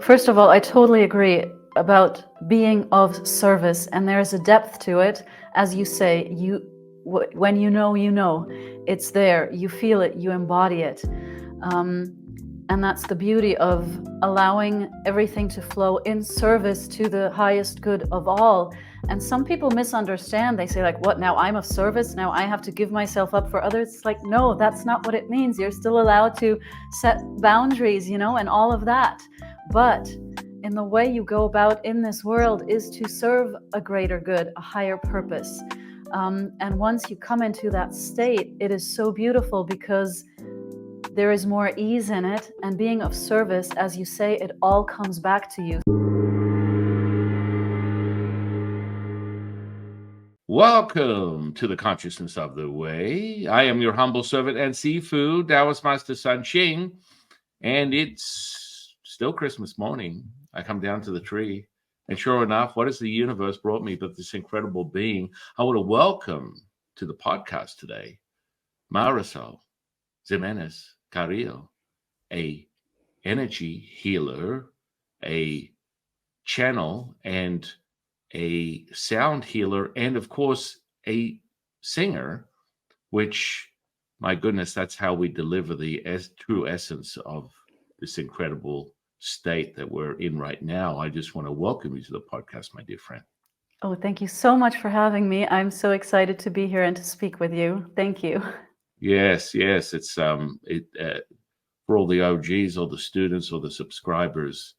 First of all, I totally agree about being of service, and there's a depth to it. As you say, when you know, it's there, you feel it, you embody it. And that's the beauty of allowing everything to flow in service to the highest good of all. And some people misunderstand. They say, like, what, now I'm of service? Now I have to give myself up for others? It's like, no, that's not what it means. You're still allowed to set boundaries, and all of that. But in the way you go about in this world is to serve a greater good, a higher purpose. And once you come into that state, it is so beautiful because there is more ease in it, and being of service, as you say, it all comes back to you. Welcome to the Consciousness of the Way. I am your humble servant and Sifu, Taoist Master San Qing, and it's still Christmas morning. I come down to the tree, and sure enough, what has the universe brought me but this incredible being? I want to welcome to the podcast today, Marysol Ximenez-Carrillo, a energy healer, a channel, and a sound healer, and of course a singer, which, my goodness, that's how we deliver the true essence of this incredible state that we're in right now. I just want to welcome you to the podcast, my dear friend. Oh, thank you so much for having me. I'm so excited to be here and to speak with you. Thank you. Yes, it's for all the OGs or the students or the subscribers,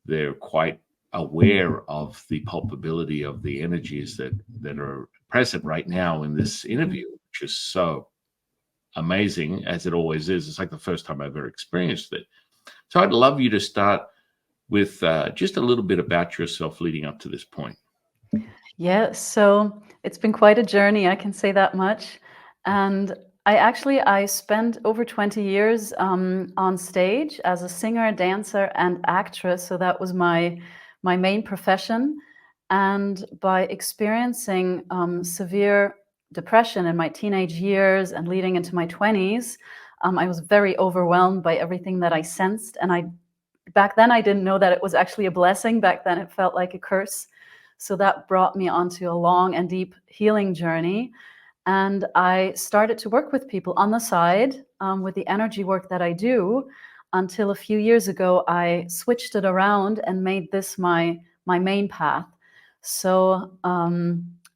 they're quite aware of the palpability of the energies that are present right now in this interview, which is so amazing, as it always is. It's like the first time I've ever experienced it. So I'd love you to start with just a little bit about yourself leading up to this point. Yeah, so it's been quite a journey, I can say that much. And I spent over 20 years on stage as a singer, dancer, and actress. So that was my main profession. And by experiencing severe depression in my teenage years and leading into my 20s, I was very overwhelmed by everything that I sensed. And back then, I didn't know that it was actually a blessing. Back then, it felt like a curse. So that brought me onto a long and deep healing journey. And I started to work with people on the side with the energy work that I do, until a few years ago, I switched it around and made this my main path. So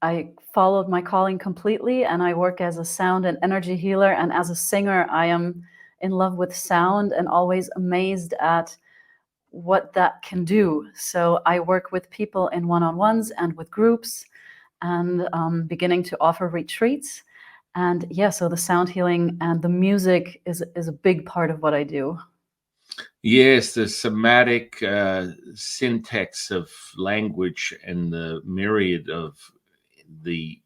I followed my calling completely, and I work as a sound and energy healer. And as a singer, I am in love with sound and always amazed at what that can do. So I work with people in one-on-ones and with groups, and beginning to offer retreats. And yeah, so the sound healing and the music is a big part of what I do. Yes, the somatic syntax of language and the myriad of the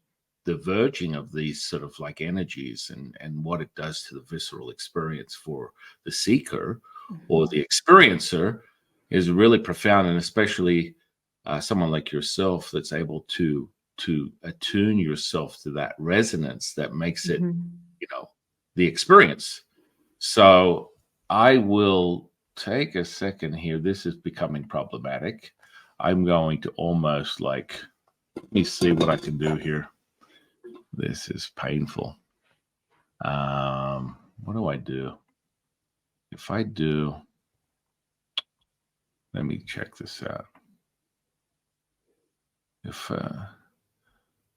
verging of these sort of like energies and what it does to the visceral experience for the seeker or the experiencer is really profound. And especially someone like yourself that's able to attune yourself to that resonance that makes it, the experience. So I will take a second here. This is becoming problematic. I'm going to almost let me see what I can do here. This is painful. What do I do? If I do, let me check this out. If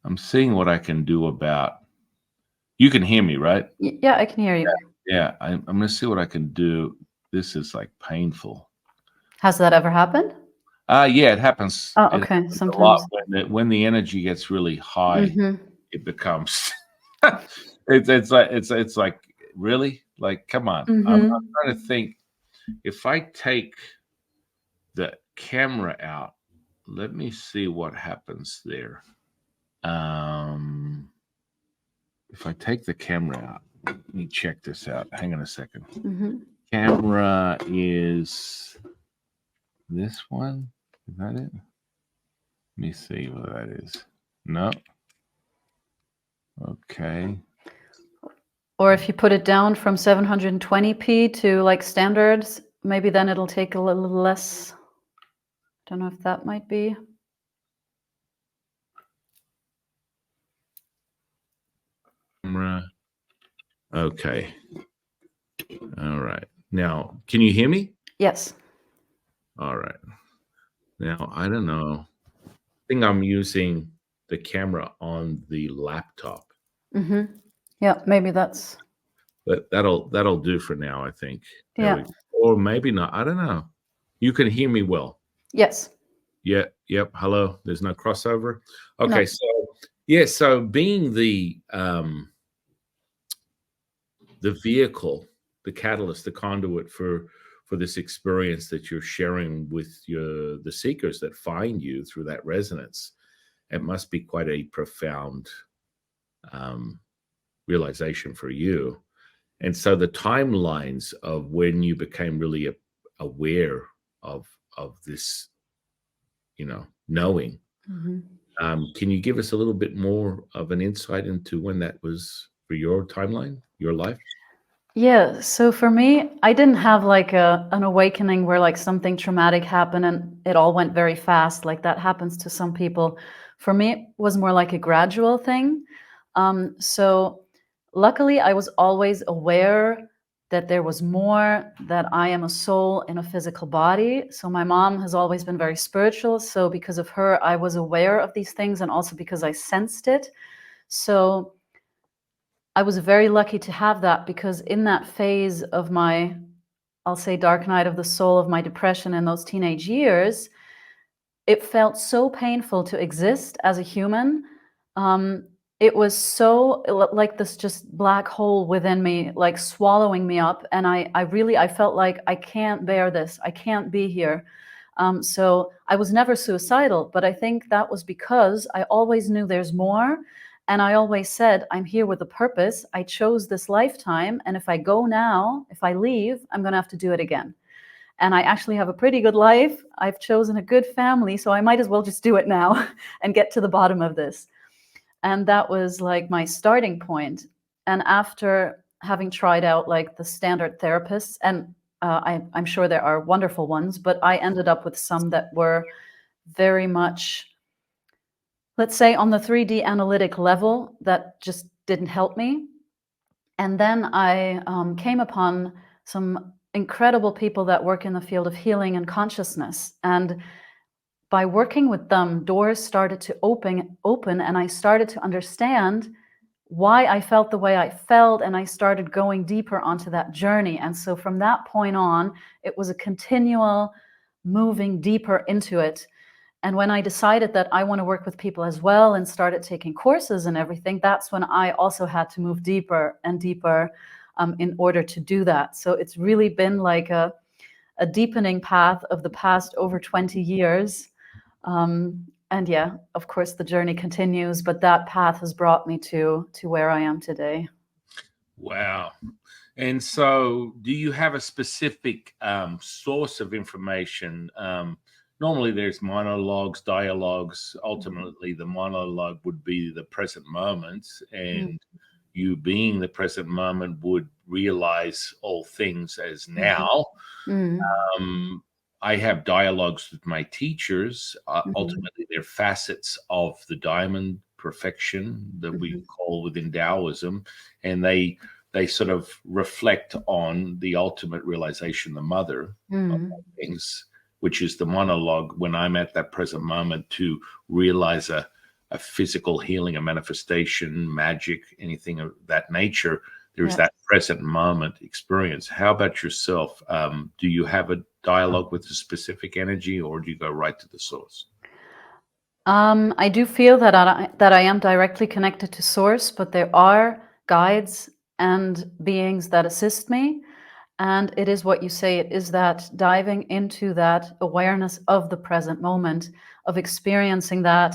I'm seeing what I can do about, you can hear me, right? Yeah, I can hear you. Yeah, I'm going to see what I can do. This is like painful. Has that ever happened? Yeah, it happens. Oh, okay. Sometimes a lot when the energy gets really high, it becomes. it's like really, like, come on. I'm trying to think. If I take the camera out, let me see what happens there. If I take the camera out, let me check this out. Hang on a second. Camera is this one. Is that it? Let me see what that is. No. Okay. Or if you put it down from 720p to like standards, maybe then it'll take a little less. Don't know if that might be. Camera. Okay. All right. Now, can you hear me? Yes. All right. Now, I don't know. I think I'm using the camera on the laptop. Mm-hmm. Yeah, maybe that's. But that'll do for now, I think. There Yeah. we go. Or maybe not. I don't know. You can hear me well. Yes. Yeah. Yep. Hello. There's no crossover. Okay. No. So yeah. So being the vehicle, the catalyst, the conduit for this experience that you're sharing with the seekers that find you through that resonance, it must be quite a profound realization for you. And so the timelines of when you became really aware of this, knowing. Mm-hmm. Can you give us a little bit more of an insight into when that was for your timeline, your life? Yeah, so for me, I didn't have like an awakening where like something traumatic happened and it all went very fast. Like that happens to some people. For me, it was more like a gradual thing. So luckily, I was always aware that there was more, that I am a soul in a physical body. So my mom has always been very spiritual. So because of her, I was aware of these things and also because I sensed it. So I was very lucky to have that because in that phase of my, I'll say, dark night of the soul, of my depression in those teenage years, it felt so painful to exist as a human. It was so like this just black hole within me, like swallowing me up. And I felt like I can't bear this. I can't be here. So I was never suicidal, but I think that was because I always knew there's more. And I always said, I'm here with a purpose. I chose this lifetime. And if I go now, if I leave, I'm going to have to do it again. And I actually have a pretty good life. I've chosen a good family. So I might as well just do it now and get to the bottom of this. And that was like my starting point. And after having tried out like the standard therapists, and I'm sure there are wonderful ones, but I ended up with some that were very much, let's say, on the 3D analytic level that just didn't help me. And then I came upon some incredible people that work in the field of healing and consciousness. And by working with them, doors started to open, and I started to understand why I felt the way I felt, and I started going deeper onto that journey. And so from that point on, it was a continual moving deeper into it. And when I decided that I want to work with people as well and started taking courses and everything, that's when I also had to move deeper and deeper in order to do that. So it's really been like a deepening path of the past over 20 years. And yeah, of course, the journey continues, but that path has brought me to where I am today. Wow. And so, do you have a specific source of information? Normally, there's monologues, dialogues. Ultimately, the monologue would be the present moment, and you being the present moment would realize all things as now. I have dialogues with my teachers. Ultimately, they're facets of the diamond perfection that we call within Taoism, and they sort of reflect on the ultimate realization, the mother of all things, which is the monologue when I'm at that present moment to realize a physical healing, a manifestation, magic, anything of that nature. There's that present moment experience. How about yourself? Do you have a dialogue with a specific energy, or do you go right to the source? I do feel that I am directly connected to source, but there are guides and beings that assist me. And it is what you say, it is that diving into that awareness of the present moment, of experiencing that.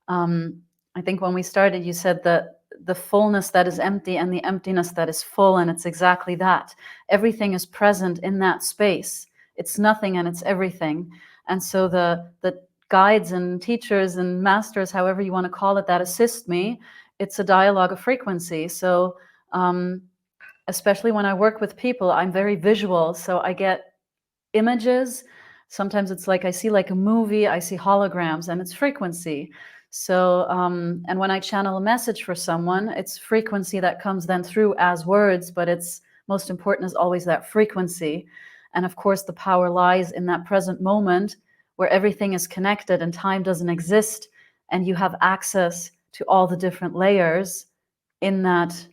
I think when we started, you said that the fullness that is empty and the emptiness that is full, and it's exactly that. Everything is present in that space. It's nothing and it's everything. And so the guides and teachers and masters, however you want to call it, that assist me, it's a dialogue of frequency. So especially when I work with people, I'm very visual. So I get images. Sometimes it's like I see like a movie, I see holograms, and it's frequency. So, and when I channel a message for someone, it's frequency that comes then through as words, but it's most important is always that frequency. And of course, the power lies in that present moment where everything is connected and time doesn't exist, and you have access to all the different layers in that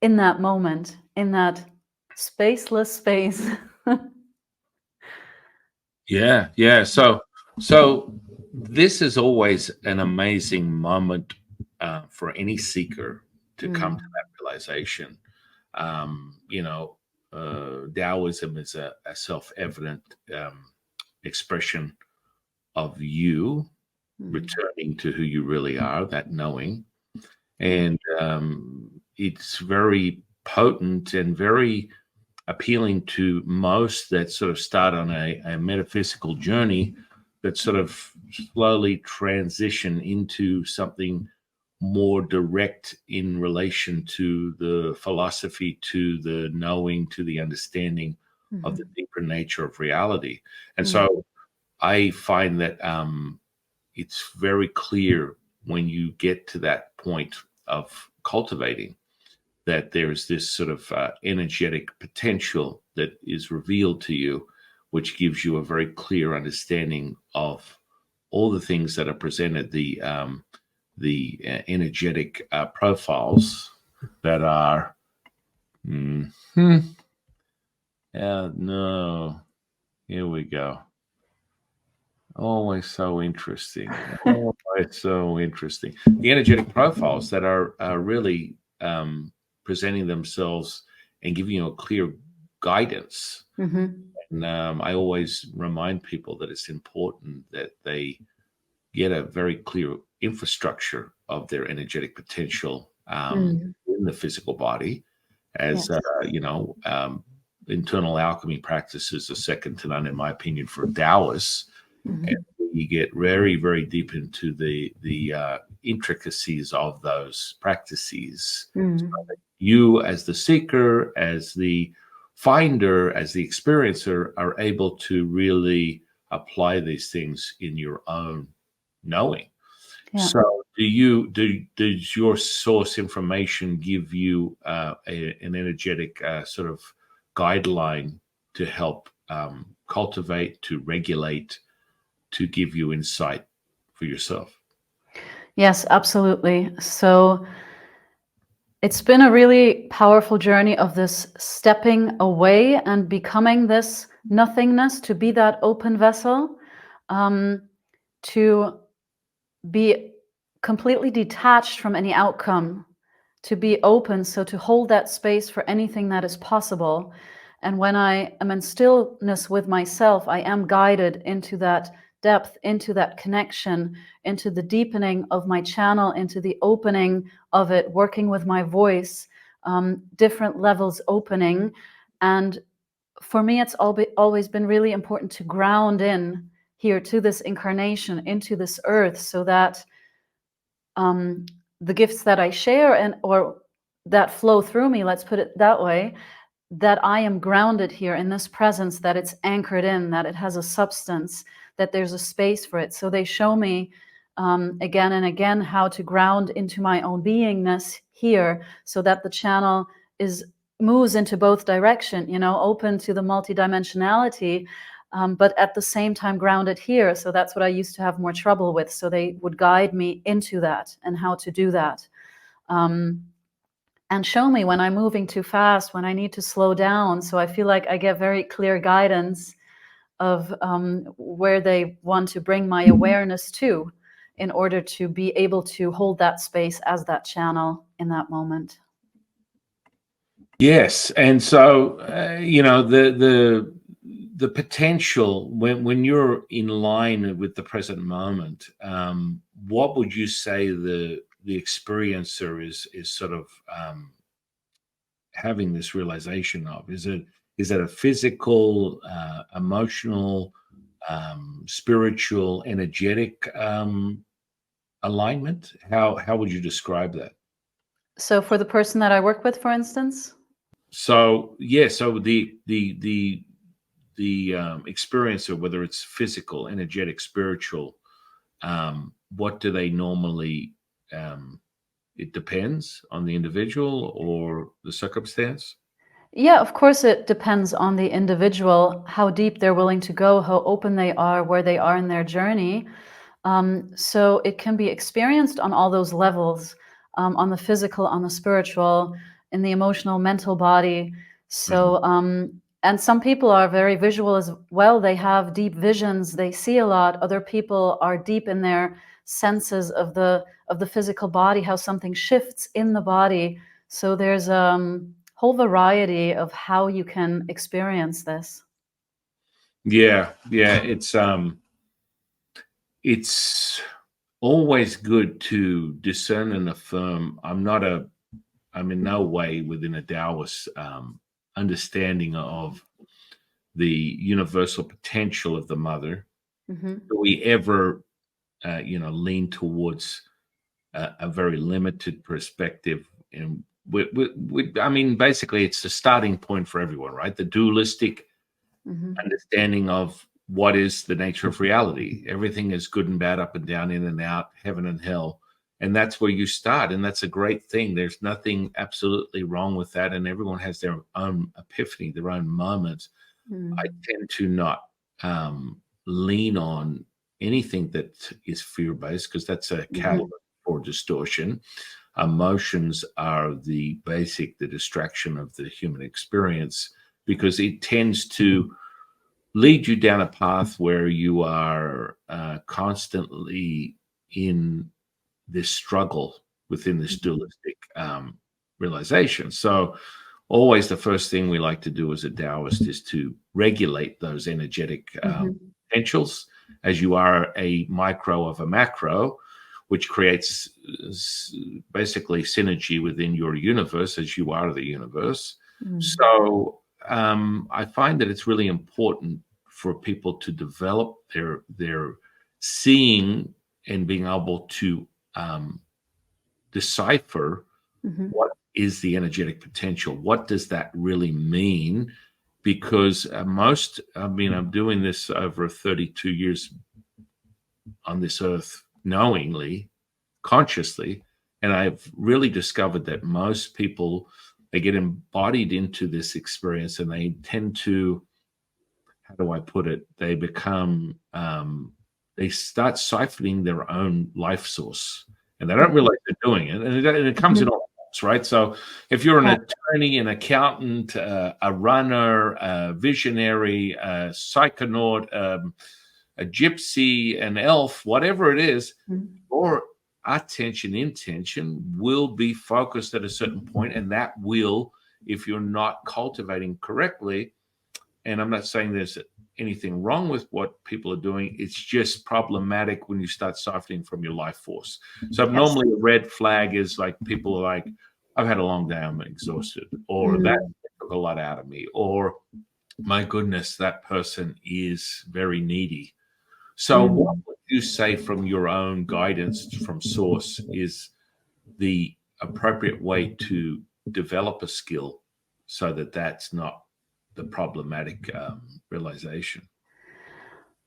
moment, in that spaceless space. Yeah. So this is always an amazing moment for any seeker to come to that realization. You know, Taoism is a self-evident expression of you returning to who you really are, that knowing. And it's very potent and very appealing to most that sort of start on a metaphysical journey that sort of slowly transition into something more direct in relation to the philosophy, to the knowing, to the understanding of the deeper nature of reality. And so I find that it's very clear when you get to that point of cultivating that there's this sort of energetic potential that is revealed to you, which gives you a very clear understanding of all the things that are presented, the energetic profiles that are. No, here we go. Always so interesting. Always so interesting. The energetic profiles that are really presenting themselves and giving you a clear guidance. And I always remind people that it's important that they get a very clear infrastructure of their energetic potential in the physical body. As you know, internal alchemy practices are second to none, in my opinion, for Taoists. And you get very, very deep into the intricacies of those practices. So that you, as the seeker, as the finder, as the experiencer, are able to really apply these things in your own knowing. So, does your source information give you an energetic sort of guideline to help cultivate, to regulate, to give you insight for yourself? Yes, absolutely. So it's been a really powerful journey of this stepping away and becoming this nothingness, to be that open vessel, to be completely detached from any outcome, to be open, so to hold that space for anything that is possible. And when I am in stillness with myself, I am guided into that depth, into that connection, into the deepening of my channel, into the opening of it, working with my voice, different levels opening. And for me, it's always been really important to ground in here to this incarnation, into this earth, so that the gifts that I share or that flow through me, let's put it that way, that I am grounded here in this presence, that it's anchored in, that it has a substance, that there's a space for it. So they show me again and again how to ground into my own beingness here, so that the channel moves into both direction, open to the multidimensionality, but at the same time grounded here. So that's what I used to have more trouble with. So they would guide me into that and how to do that. And show me when I'm moving too fast, when I need to slow down. So I feel like I get very clear guidance of where they want to bring my awareness to, in order to be able to hold that space as that channel in that moment. Yes, and so the potential when you're in line with the present moment, what would you say the experiencer is sort of having this realization of? Is it a physical, emotional, spiritual, energetic alignment? How would you describe that? So for the person that I work with, for instance? So yeah, so the experiencer, whether it's physical, energetic, spiritual, what do they normally? It depends on the individual or the circumstance. Yeah, of course, it depends on the individual, how deep they're willing to go, how open they are, where they are in their journey. So it can be experienced on all those levels, on the physical, on the spiritual, in the emotional, mental body. Mhm. So, and some people are very visual as well. They have deep visions. They see a lot. Other people are deep in their senses of the physical body, how something shifts in the body. So there's whole variety of how you can experience this. Yeah, yeah. It's always good to discern and affirm. I'm in no way within a Taoist understanding of the universal potential of the mother. Hmm. Do we ever, lean towards a very limited perspective? And I mean, basically, it's the starting point for everyone, right? The dualistic Hmm. understanding of what is the nature of reality. Everything is good and bad, up and down, in and out, heaven and hell. And that's where you start. And that's a great thing. There's nothing absolutely wrong with that. And everyone has their own epiphany, their own moments. I Mm. tend to not lean on anything that is fear based because that's a Mhm. catalyst for distortion. Emotions are the distraction of the human experience because it tends to lead you down a path where you are constantly in this struggle within this Mhm. dualistic realization. So, always the first thing we like to do as a Taoist is to regulate those energetic Mhm. potentials as you are a micro of a macro, which creates basically synergy within your universe as you are the universe. Mm. So I find that it's really important for people to develop their seeing and being able to um, decipher Mhm. what is the energetic potential. What does that really mean? Because I'm doing this over 32 years on this earth knowingly, consciously, and I've really discovered that most people, they get embodied into this experience and they tend to, how do I put it? They become, they start siphoning their own life source, and they don't Mhm. realize they're doing it. And it comes in Mhm. all forms, right? So, if you're an Yeah. attorney, an accountant, a runner, a visionary, a psychonaut, a gypsy, an elf, whatever it is, Mhm. your attention intention will be focused at a certain point, and that will, if you're not cultivating correctly, and I'm not saying there's anything wrong with what people are doing. It's just problematic when you start siphoning from your life force. So Yes. normally a red flag is like people are like, I've had a long day, I'm exhausted, or that Mm. took a lot out of me, or my goodness, that person is very needy. So what Mm. would you say from your own guidance from source is the appropriate way to develop a skill so that that's not the problematic realization.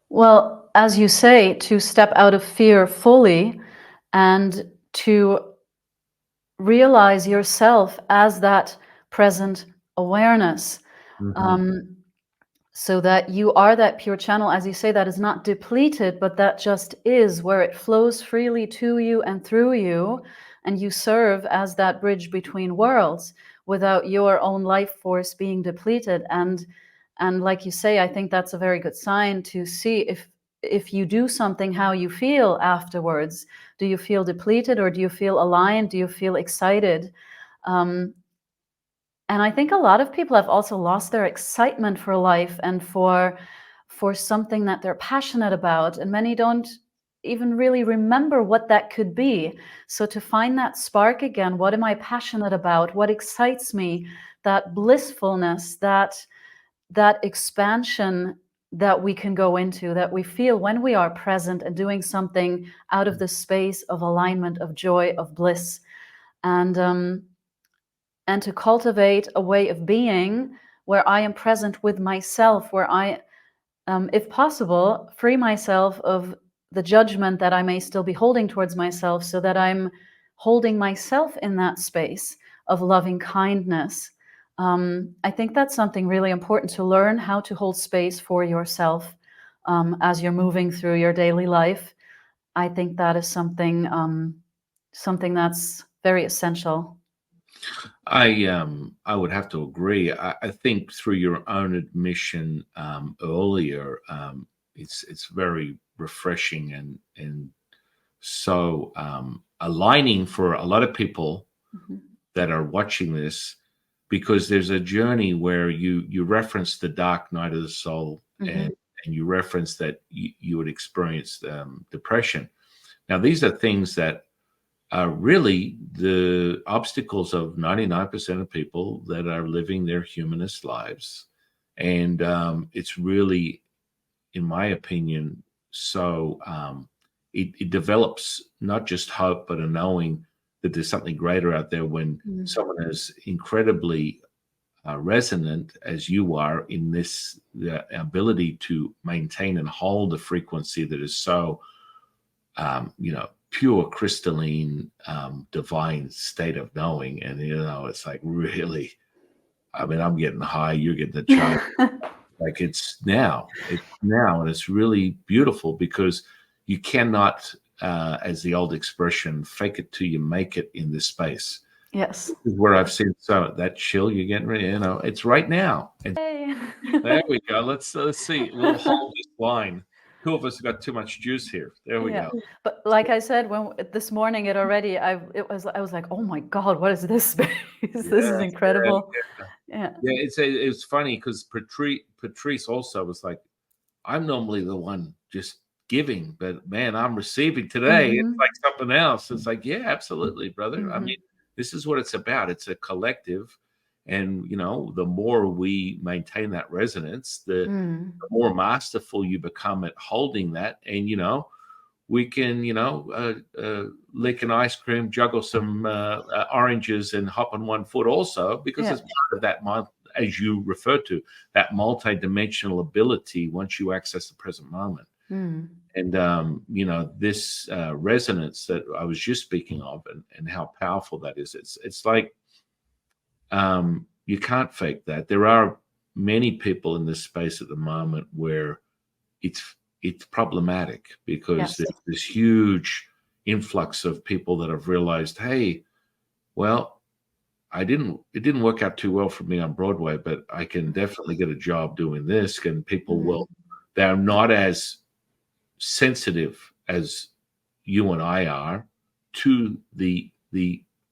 Well, as you say, to step out of fear fully and to realize yourself as that present awareness. Hmm. Um, so that you are that pure channel, as you say, that is not depleted, but that just is, where it flows freely to you and through you, and you serve as that bridge between worlds without your own life force being depleted. And like you say, I think that's a very good sign to see if you do something, how you feel afterwards. Do you feel depleted, or do you feel aligned? Do you feel excited? Um, and I think a lot of people have also lost their excitement for life and for something that they're passionate about, and many don't even really remember what that could be. So to find that spark again, what am I passionate about? What excites me? That blissfulness, that expansion that we can go into, that we feel when we are present and doing something out of the space of alignment, of joy, of bliss. And and to cultivate a way of being where I am present with myself, where I, if possible, free myself of the judgment that I may still be holding towards myself, so that I'm holding myself in that space of loving kindness. I think that's something really important, to learn how to hold space for yourself as you're moving through your daily life. I think that is something that's very essential. I would have to agree. I think through your own admission earlier, it's very refreshing and so aligning for a lot of people Mhm. that are watching this, because there's a journey where you reference the dark night of the soul, Mhm. and you reference that you would experience depression. Now, these are things that are really the obstacles of 99% of people that are living their humanist lives. And it's really, in my opinion, so it develops not just hope, but a knowing that there's something greater out there when Mm. someone is incredibly resonant as you are in this, the ability to maintain and hold a frequency that is so pure, crystalline, divine state of knowing. And, it's like, really, I mean, I'm getting high, you're getting the chime. Like, it's now, and it's really beautiful, because you cannot, as the old expression, fake it till you make it in this space. Yes. This is where I've seen that chill you're getting ready, it's right now. And Hey. there we go. Let's see. We'll hold this line. Two of us got too much juice here. There we Yeah, go. but like I said, when this morning, I was like, oh my God, what is this space? This is Yes, yeah, incredible. Yeah. yeah. It's funny because Patrice also was like, I'm normally the one just giving, but man, I'm receiving today. It's Mm-hmm. like something else. It's like, yeah, absolutely, brother. I Mm-hmm. mean, this is what it's about. It's a collective, and the more we maintain that resonance, Mm. the more masterful you become at holding that. And we can, lick an ice cream, juggle some oranges, and hop on one foot also, because Yeah. it's part of that, as you referred to, that multi-dimensional ability once you access the present moment. Mm. And, this resonance that I was just speaking of, and how powerful that is, it's like, you can't fake that. There are many people in this space at the moment where it's it's problematic, because Yes. there's this huge influx of people that have realized, hey, well, it didn't work out too well for me on Broadway, but I can definitely get a job doing this. And people Mm. they're not as sensitive as you and I are to the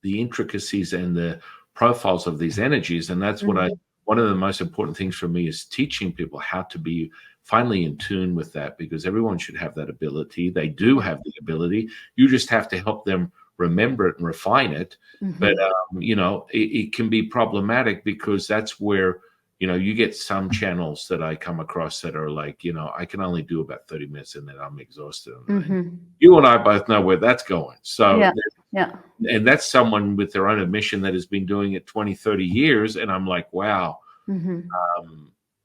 intricacies and the profiles of these energies. And that's what Mm. one of the most important things for me is teaching people how to be finally in tune with that, because everyone should have that ability. They do Yeah. have the ability. You just have to help them remember it and refine it. But Mm-hmm. it can be problematic, because that's where you get some channels that I come across that are like, I can only do about 30 minutes and then I'm exhausted. And Mm-hmm. you and I both know where that's going. So, Yeah. Yeah. and that's someone with their own admission that has been doing it 20, 30 years. And I'm like, wow, Mm-hmm.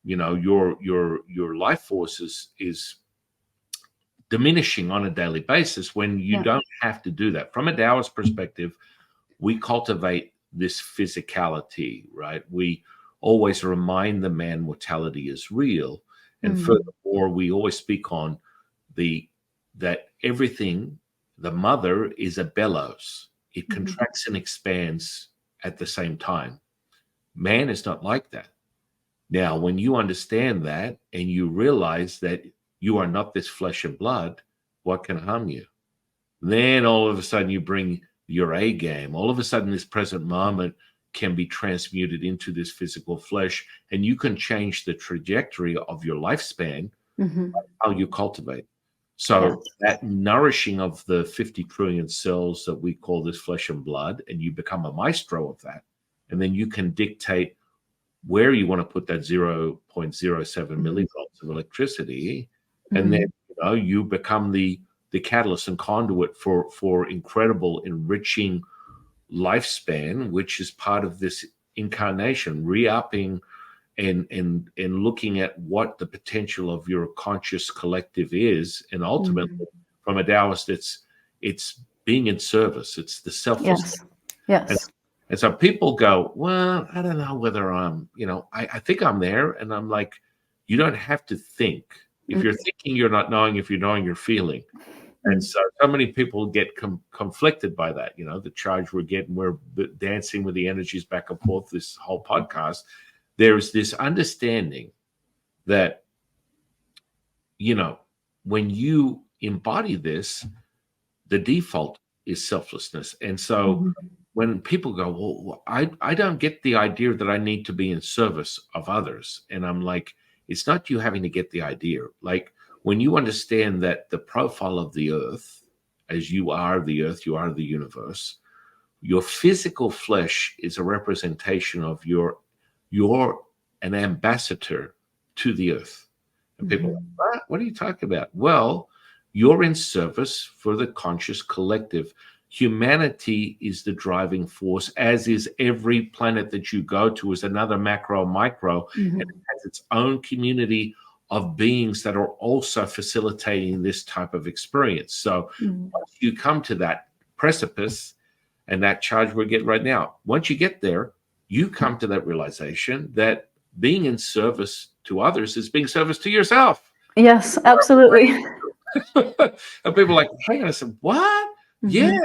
your life force is diminishing on a daily basis when you Yeah. don't have to do that. From a Taoist perspective, we cultivate this physicality, right? We always remind the man mortality is real. And Mm. furthermore, we always speak on that everything, the mother is a bellows. It Mm-hmm. contracts and expands at the same time. Man is not like that. Now, when you understand that and you realize that you are not this flesh and blood, what can harm you? Then all of a sudden you bring your A game. All of a sudden, this present moment can be transmuted into this physical flesh, and you can change the trajectory of your lifespan, Mm-hmm. how you cultivate. Yeah. So that nourishing of the 50 trillion cells that we call this flesh and blood, and you become a maestro of that. And then you can dictate where you want to put that 0.07 Mm-hmm. millivolts of electricity. And then Mm-hmm. you become the catalyst and conduit for incredible enriching lifespan, which is part of this incarnation, re-upping and looking at what the potential of your conscious collective is, and ultimately, from a Taoist, it's being in service. It's the selfless. Yes. And, Yes. and so people go, well, I don't know whether I'm, I think I'm there. And I'm like, you don't have to think. If you're thinking, you're not knowing. If you're knowing, you're feeling. And so many people get conflicted by that. The charge we're getting, we're dancing with the energies back and forth this whole podcast. There's this understanding that, when you embody this, the default is selflessness. And so when people go, well, I don't get the idea that I need to be in service of others. And I'm like, it's not you having to get the idea. Like, when you understand that the profile of the earth, as you are the earth, you are the universe, your physical flesh is a representation of you're an ambassador to the earth. And people are like, what are you talking about? Well, you're in service for the conscious collective. Humanity is the driving force, as is every planet that you go to is another macro, micro, and it has its own community of beings that are also facilitating this type of experience. So once you come to that precipice and that charge we're getting right now, once you get there, you come to that realization that being in service to others is being service to yourself. Yes, absolutely. And people are like, hang on a second, what? Yeah,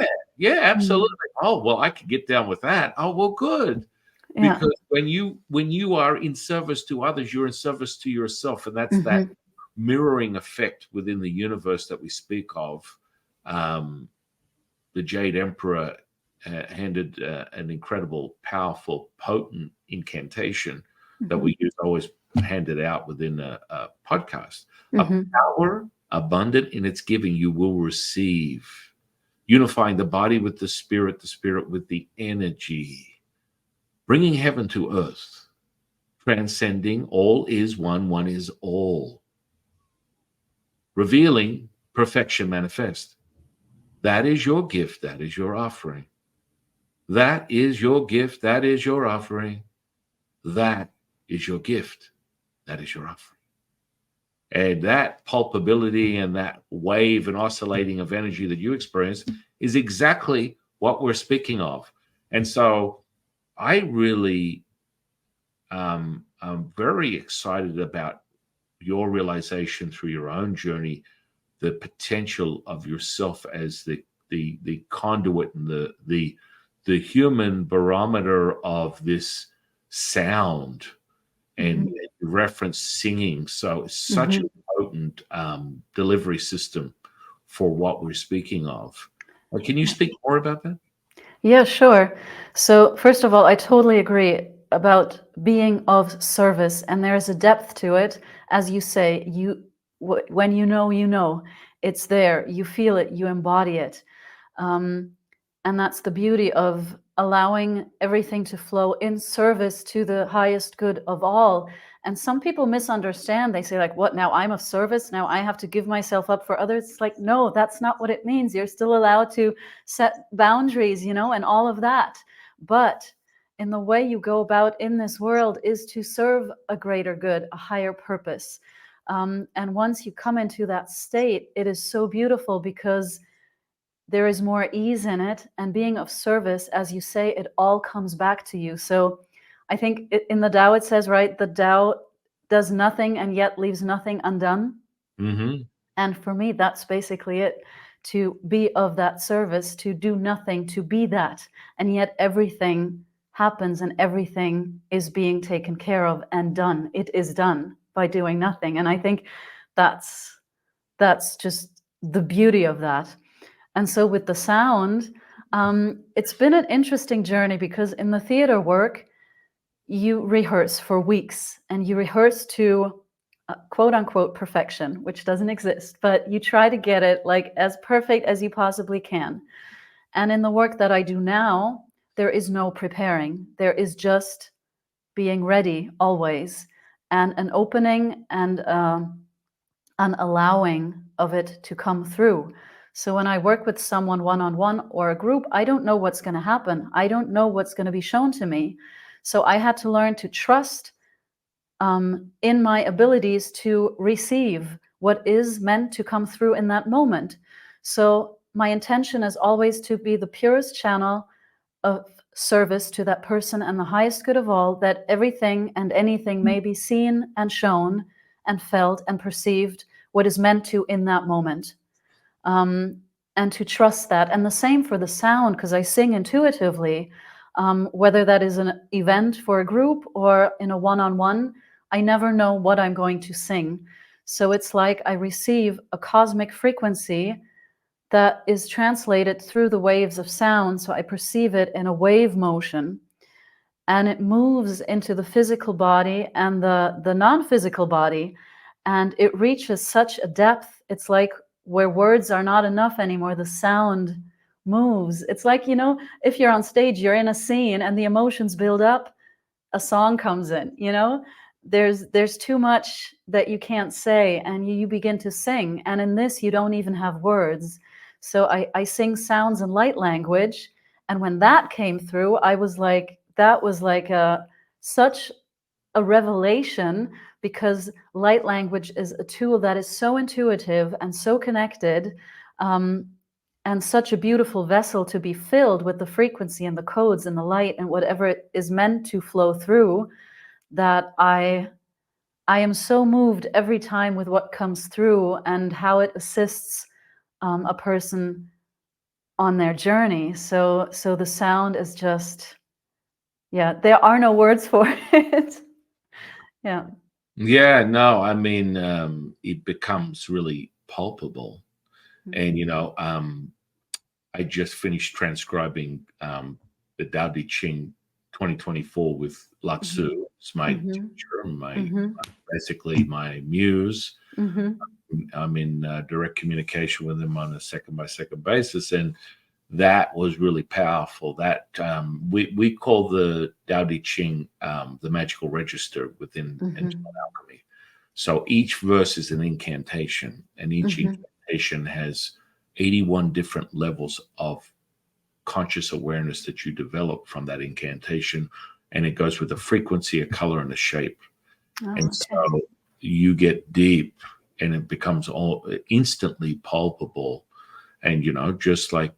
absolutely. Oh, well, I could get down with that. Oh, well, good. Yeah. Because when you are in service to others, you're in service to yourself. And that's that mirroring effect within the universe that we speak of. The Jade Emperor handed an incredible, powerful, potent incantation that we use, always handed out within a podcast. A power abundant in its giving you will receive, unifying the body with the spirit with the energy, bringing heaven to earth, transcending all is one, one is all, revealing perfection manifest. That is your gift. That is your offering. That is your gift. That is your offering. That is your gift. That is your offering. And that pulpability and that wave and oscillating of energy that you experience is exactly what we're speaking of. And so I really I'm very excited about your realization through your own journey, the potential of yourself as the conduit and the human barometer of this sound, and reference singing. So it's such a potent delivery system for what we're speaking of. Can you speak more about that? Yeah, sure. So first of all, I totally agree about being of service, and there's a depth to it. As you say, when you know, it's there. You feel it, you embody it. And that's the beauty of allowing everything to flow in service to the highest good of all. And some people misunderstand. They say, like, what, now I'm of service? Now I have to give myself up for others? It's like, no, that's not what it means. You're still allowed to set boundaries, and all of that. But in the way you go about in this world is to serve a greater good, a higher purpose. And once you come into that state, it is so beautiful because there is more ease in it, and being of service, as you say, it all comes back to you. So I think in the Tao it says, right, the Tao does nothing and yet leaves nothing undone. And for me, that's basically it, to be of that service, to do nothing, to be that, and yet everything happens and everything is being taken care of and done. It is done by doing nothing. And I think that's just the beauty of that. And so with the sound, it's been an interesting journey, because in the theater work, you rehearse for weeks and you rehearse to quote unquote perfection, which doesn't exist, but you try to get it like as perfect as you possibly can. And in the work that I do now, there is no preparing. There is just being ready always, and an opening and an allowing of it to come through. So when I work with someone one-on-one or a group, I don't know what's going to happen. I don't know what's going to be shown to me. So I had to learn to trust in my abilities to receive what is meant to come through in that moment. So my intention is always to be the purest channel of service to that person and the highest good of all, that everything and anything may be seen and shown and felt and perceived what is meant to in that moment. And to trust that. And the same for the sound, because I sing intuitively, whether that is an event for a group or in a one-on-one, I never know what I'm going to sing. So it's like I receive a cosmic frequency that is translated through the waves of sound. So I perceive it in a wave motion, and it moves into the physical body and the non-physical body, and it reaches such a depth. It's like where words are not enough anymore, the sound moves. It's like, you know, if you're on stage, you're in a scene and the emotions build up, a song comes in, you know, there's too much that you can't say, and you begin to sing. And in this, you don't even have words. So I sing sounds and light language. And when that came through, I was like, that was like such a revelation, because light language is a tool that is so intuitive and so connected, and such a beautiful vessel to be filled with the frequency and the codes and the light and whatever it is meant to flow through, that I am so moved every time with what comes through and how it assists a person on their journey. So the sound is just, yeah, there are no words for it. Yeah. Yeah, no, I mean, it becomes really palpable. And, I just finished transcribing the Tao Te Ching 2024 with Lao Tzu. It's my teacher, basically my muse. I'm in direct communication with him on a second by second basis, and that was really powerful. That we call the Tao Te Ching the magical register within Angel Alchemy. So each verse is an incantation, and each incantation has 81 different levels of conscious awareness that you develop from that incantation, and it goes with a frequency, a color, and a shape. Oh, And okay. so you get deep, and it becomes all instantly palpable. And just like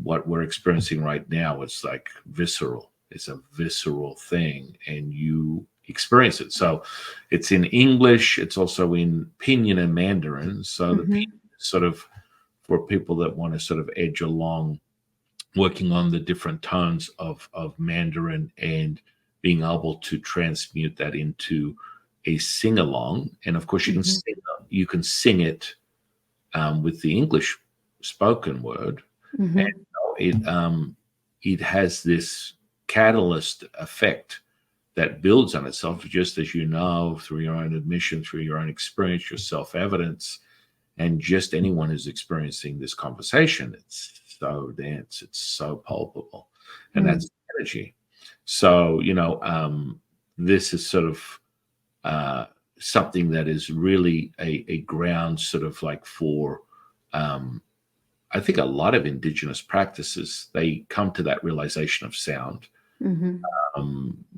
what we're experiencing right now, it's like visceral. It's a visceral thing, and you experience it. So it's in English. It's also in Pinyin and Mandarin. So the Pinyin is sort of for people that want to sort of edge along, working on the different tones of Mandarin and being able to transmute that into a sing along. And of course, you can sing it with the English spoken word, and it has this catalyst effect that builds on itself, just as through your own admission, through your own experience, your self-evidence, and just anyone who's experiencing this conversation. It's so dense, it's so palpable, and that's energy. So this is sort of something that is really a ground sort of like for I think a lot of indigenous practices, they come to that realization of sound.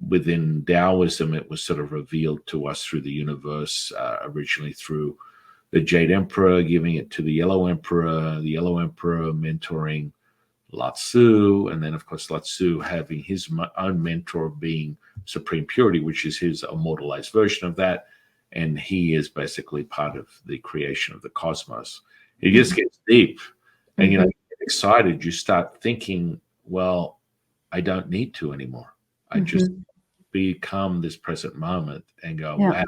Within Taoism, it was sort of revealed to us through the universe, originally through the Jade Emperor giving it to the Yellow Emperor mentoring Lao Tzu, and then of course Lao Tzu having his own mentor being Supreme Purity, which is his immortalized version of that, and he is basically part of the creation of the cosmos. It just gets deep, and you get excited. You start thinking, well, I don't need to anymore. I just become this present moment and go, wow,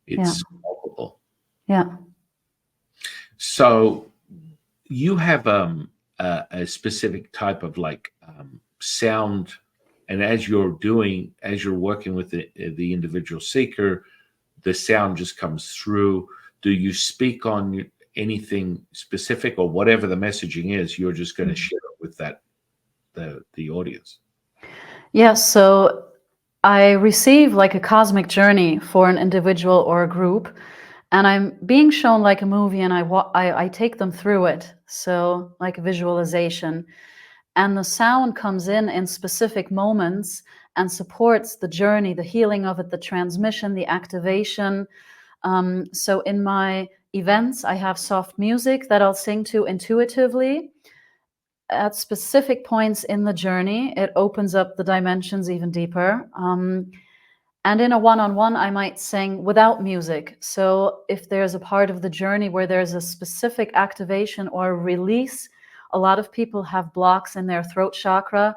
it's palpable. Yeah. So you have a specific type of sound, and as you're working with the individual seeker, the sound just comes through. Do you speak on anything specific, or whatever the messaging is, you're just going to share it with the audience? Yeah, so I receive like a cosmic journey for an individual or a group, and I'm being shown like a movie, and I take them through it. So like a visualization. and the sound comes in specific moments and supports the journey, the healing of it, the transmission, the activation. So in my events, I have soft music that I'll sing to intuitively. At specific points in the journey, it opens up the dimensions even deeper. And in a one-on-one, I might sing without music. So if there's a part of the journey where there's a specific activation or release, a lot of people have blocks in their throat chakra.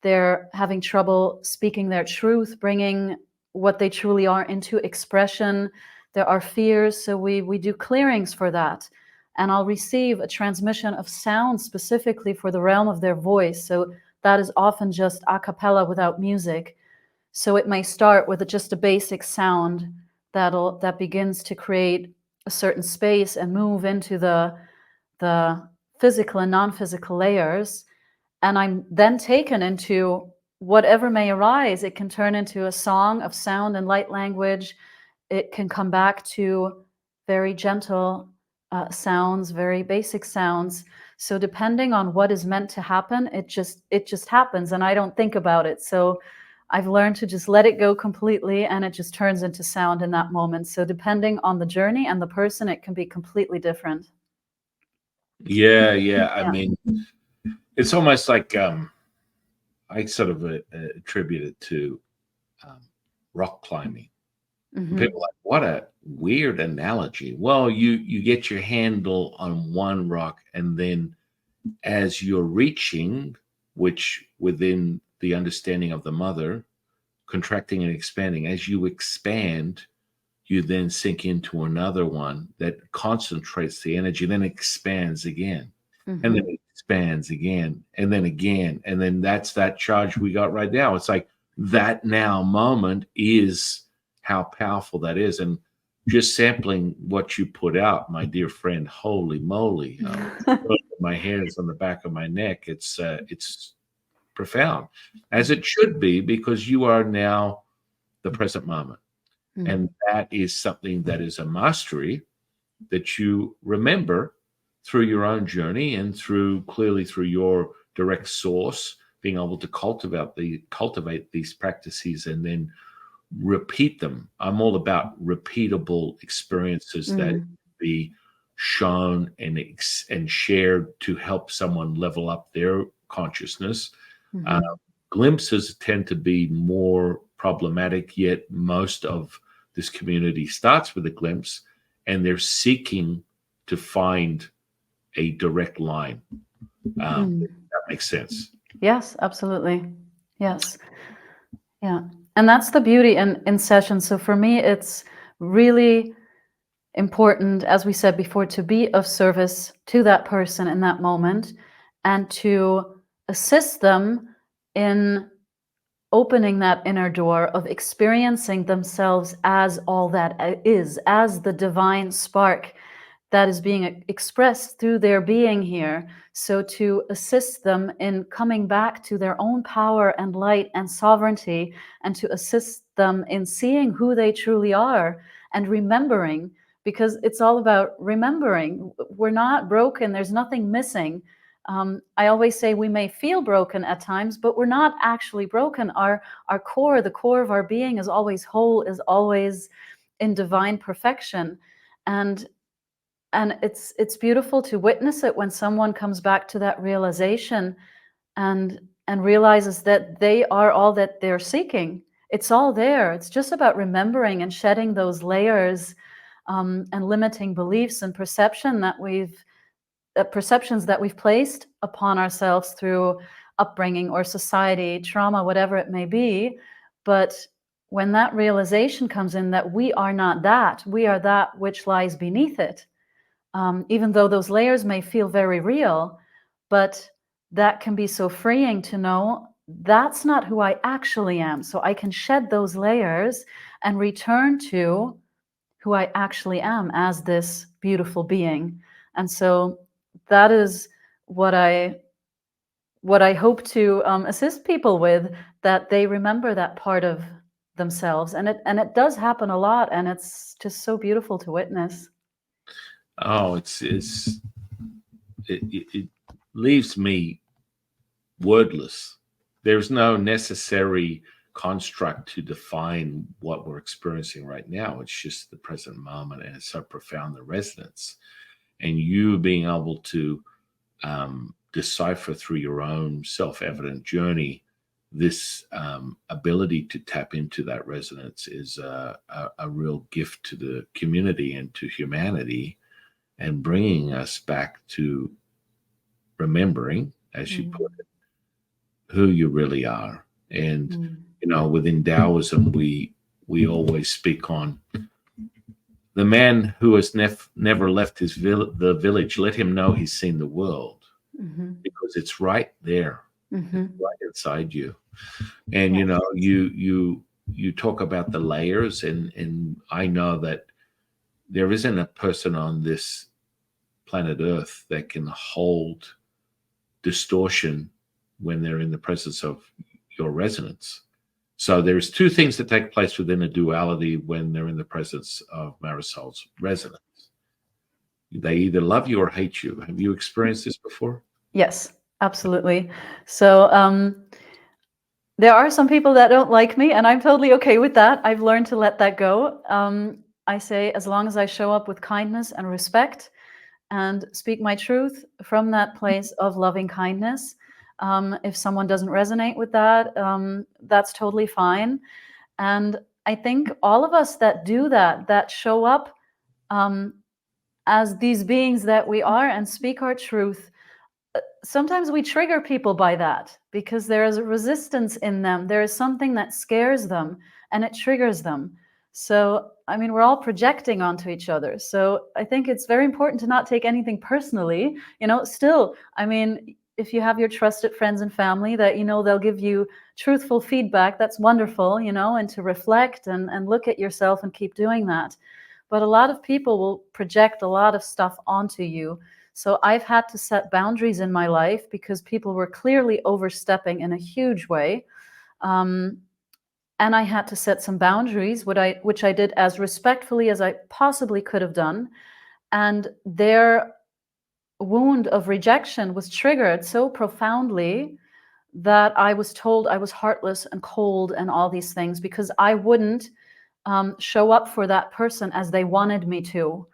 They're having trouble speaking their truth, bringing what they truly are into expression. There are fears, so we do clearings for that. And I'll receive a transmission of sound specifically for the realm of their voice. So that is often just a cappella without music. So it may start with just a basic sound that begins to create a certain space and move into the physical and non-physical layers. And I'm then taken into whatever may arise. It can turn into a song of sound and light language. It can come back to very gentle sounds, very basic sounds. So depending on what is meant to happen, it just happens, and I don't think about it. So I've learned to just let it go completely, and it just turns into sound in that moment. So depending on the journey and the person, it can be completely different. Yeah. I Yeah. mean, it's almost like I sort of attribute it to rock climbing. And Mm-hmm. people are like, what a weird analogy. Well, you get your handle on one rock, and then as you're reaching, which within the understanding of the mother, contracting and expanding, as you expand, you then sink into another one that concentrates the energy, then expands again, and then Mm-hmm. it expands again, and then that's that charge we got right now. It's like that now moment is how powerful that is. And just sampling what you put out, my dear friend, holy moly, my hairs on the back of my neck. It's profound, as it should be, because you are now the present moment. Mm-hmm. And that is something that is a mastery that you remember through your own journey and clearly through your direct source, being able to cultivate these practices and then repeat them. I'm all about repeatable experiences that Mm-hmm. be shown and shared to help someone level up their consciousness. Uh, Mm-hmm. Glimpses tend to be more problematic, yet most of this community starts with a glimpse, and they're seeking to find a direct line. If that makes sense. Yes, absolutely. Yes. Yeah. And that's the beauty in sessions. So for me, it's really important, as we said before, to be of service to that person in that moment and to assist them in opening that inner door of experiencing themselves as all that is, as the divine spark that is being expressed through their being here. So to assist them in coming back to their own power and light and sovereignty, and to assist them in seeing who they truly are and remembering, because it's all about remembering. We're not broken, there's nothing missing. I always say we may feel broken at times, but we're not actually broken. Our core, the core of our being, is always whole, is always in divine perfection. And it's beautiful to witness it when someone comes back to that realization and realizes that they are all that they're seeking. It's all there. It's just about remembering and shedding those layers, and limiting beliefs and perceptions that we've placed upon ourselves through upbringing or society, trauma, whatever it may be. But when that realization comes in that we are not that, we are that which lies beneath it, even though those layers may feel very real, but that can be so freeing to know that's not who I actually am. So I can shed those layers and return to who I actually am as this beautiful being. And so that is what I hope to assist people with, that they remember that part of themselves, and it does happen a lot, and it's just so beautiful to witness. Oh, it leaves me wordless. There's no necessary construct to define what we're experiencing right now. It's just the present moment, and it's so profound, the resonance. And you being able to decipher through your own self-evident journey this ability to tap into that resonance is a real gift to the community and to humanity, and bringing us back to remembering, as you put it, who you really are. And within Taoism, we always speak on the man who has never left the village. Let him know he's seen the world, because it's right there, it's right inside you. And you talk about the layers, and I know that there isn't a person on this planet Earth that can hold distortion when they're in the presence of your resonance. So there's two things that take place within a duality when they're in the presence of Marysol's resonance. They either love you or hate you. Have you experienced this before? Yes, absolutely. So there are some people that don't like me, and I'm totally okay with that. I've learned to let that go. I say, as long as I show up with kindness and respect and speak my truth from that place of loving kindness, if someone doesn't resonate with that, that's totally fine. And I think all of us that do that, that show up as these beings that we are and speak our truth, sometimes we trigger people by that, because there is a resistance in them. There is something that scares them and it triggers them. So, I mean, we're all projecting onto each other. So I think it's very important to not take anything personally. Still, I mean, if you have your trusted friends and family that, they'll give you truthful feedback, that's wonderful, and to reflect and look at yourself and keep doing that. But a lot of people will project a lot of stuff onto you. So I've had to set boundaries in my life because people were clearly overstepping in a huge way. And I had to set some boundaries, which I did as respectfully as I possibly could have done. And their wound of rejection was triggered so profoundly that I was told I was heartless and cold and all these things because I wouldn't show up for that person as they wanted me to.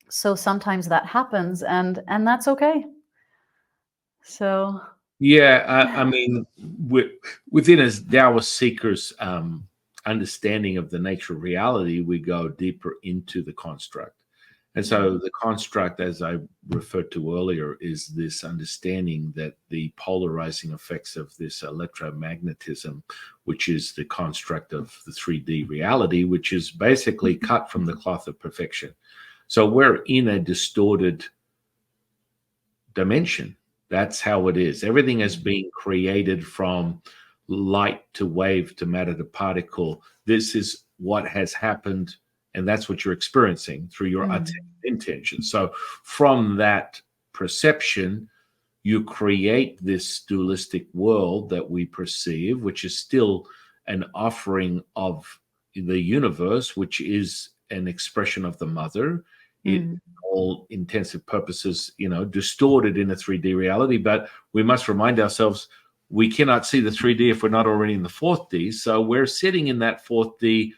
So sometimes that happens, and that's okay. So yeah, I mean, within a Taoist seeker's understanding of the nature of reality, we go deeper into the construct. And so the construct, as I referred to earlier, is this understanding that the polarizing effects of this electromagnetism, which is the construct of the 3D reality, which is basically cut from the cloth of perfection. So we're in a distorted dimension. That's how it is. Everything is being created from light to wave to matter to particle. This is what has happened, and that's what you're experiencing through your intention. So from that perception, you create this dualistic world that we perceive, which is still an offering of the universe, which is an expression of the mother. It, all intensive purposes, distorted in a 3D reality. But we must remind ourselves we cannot see the 3D if we're not already in the 4D. So we're sitting in that 4D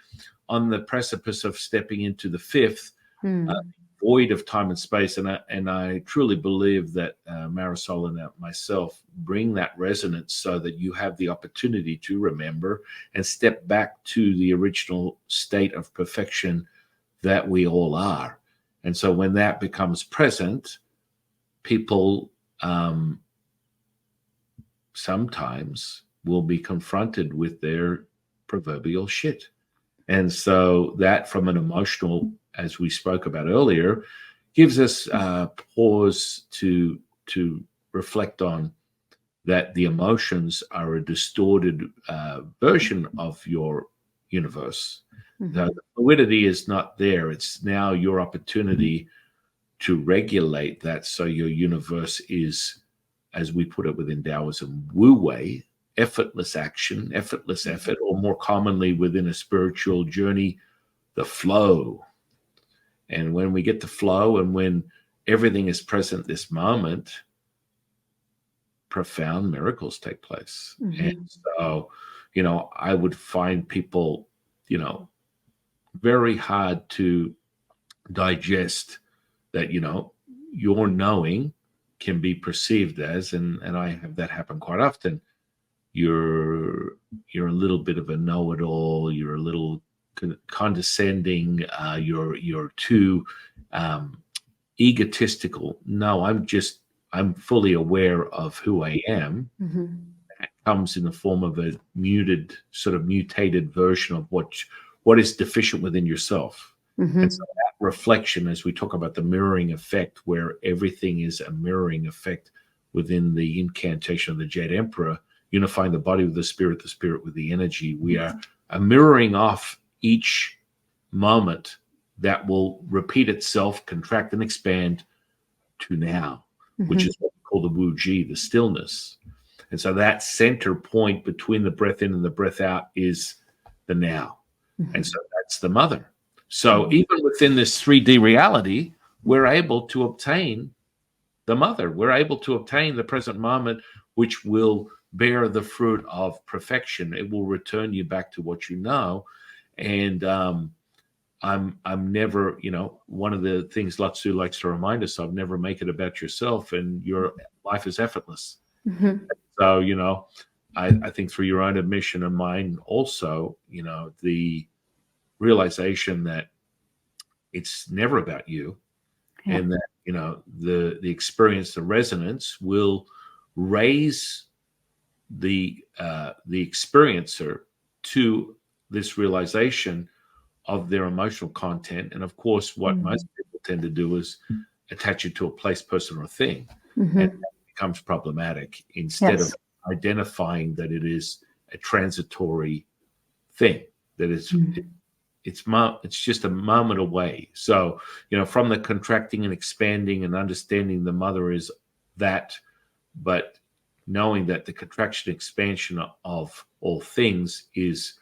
on the precipice of stepping into the 5th void of time and space. And I truly believe that Marysol and myself bring that resonance so that you have the opportunity to remember and step back to the original state of perfection that we all are. And so when that becomes present, people sometimes will be confronted with their proverbial shit. And so that, from an emotional, as we spoke about earlier, gives us pause to reflect on that the emotions are a distorted version of your universe. The fluidity is not there. It's now your opportunity to regulate that so your universe is, as we put it within Taoism, Wu Wei, effortless action, effortless effort, or more commonly within a spiritual journey, the flow. And when we get the flow and when everything is present this moment, profound miracles take place. And Mm-hmm. so, I would find people, very hard to digest that, your knowing can be perceived as, and I have that happen quite often. You're a little bit of a know-it-all. You're a little condescending. You're too egotistical. No, I'm fully aware of who I am. Mm-hmm. It comes in the form of a mutated version of what is deficient within yourself. Mm-hmm. And so that reflection, as we talk about the mirroring effect, where everything is a mirroring effect within the incantation of the Jade Emperor, unifying the body with the spirit with the energy, we are mirroring off each moment that will repeat itself, contract and expand to now, which is what we call the Wu Ji, the stillness. And so that center point between the breath in and the breath out is the now. Mm-hmm. And so that's the mother. So even within this 3D reality, we're able to obtain the mother. We're able to obtain the present moment, which will bear the fruit of perfection. It will return you back to what you know. And I'm never, one of the things Lao Tzu likes to remind us of, never make it about yourself, and your life is effortless. Mm-hmm. So, I think through your own admission and mine also, the realization that it's never about you, and that, the experience, the resonance will raise the experiencer to this realization of their emotional content. And of course, what most people tend to do is attach it to a place, person, or thing, and it becomes problematic instead of identifying that it is a transitory thing, that it's just a moment away. So, from the contracting and expanding and understanding the mother is that, but knowing that the contraction expansion of all things is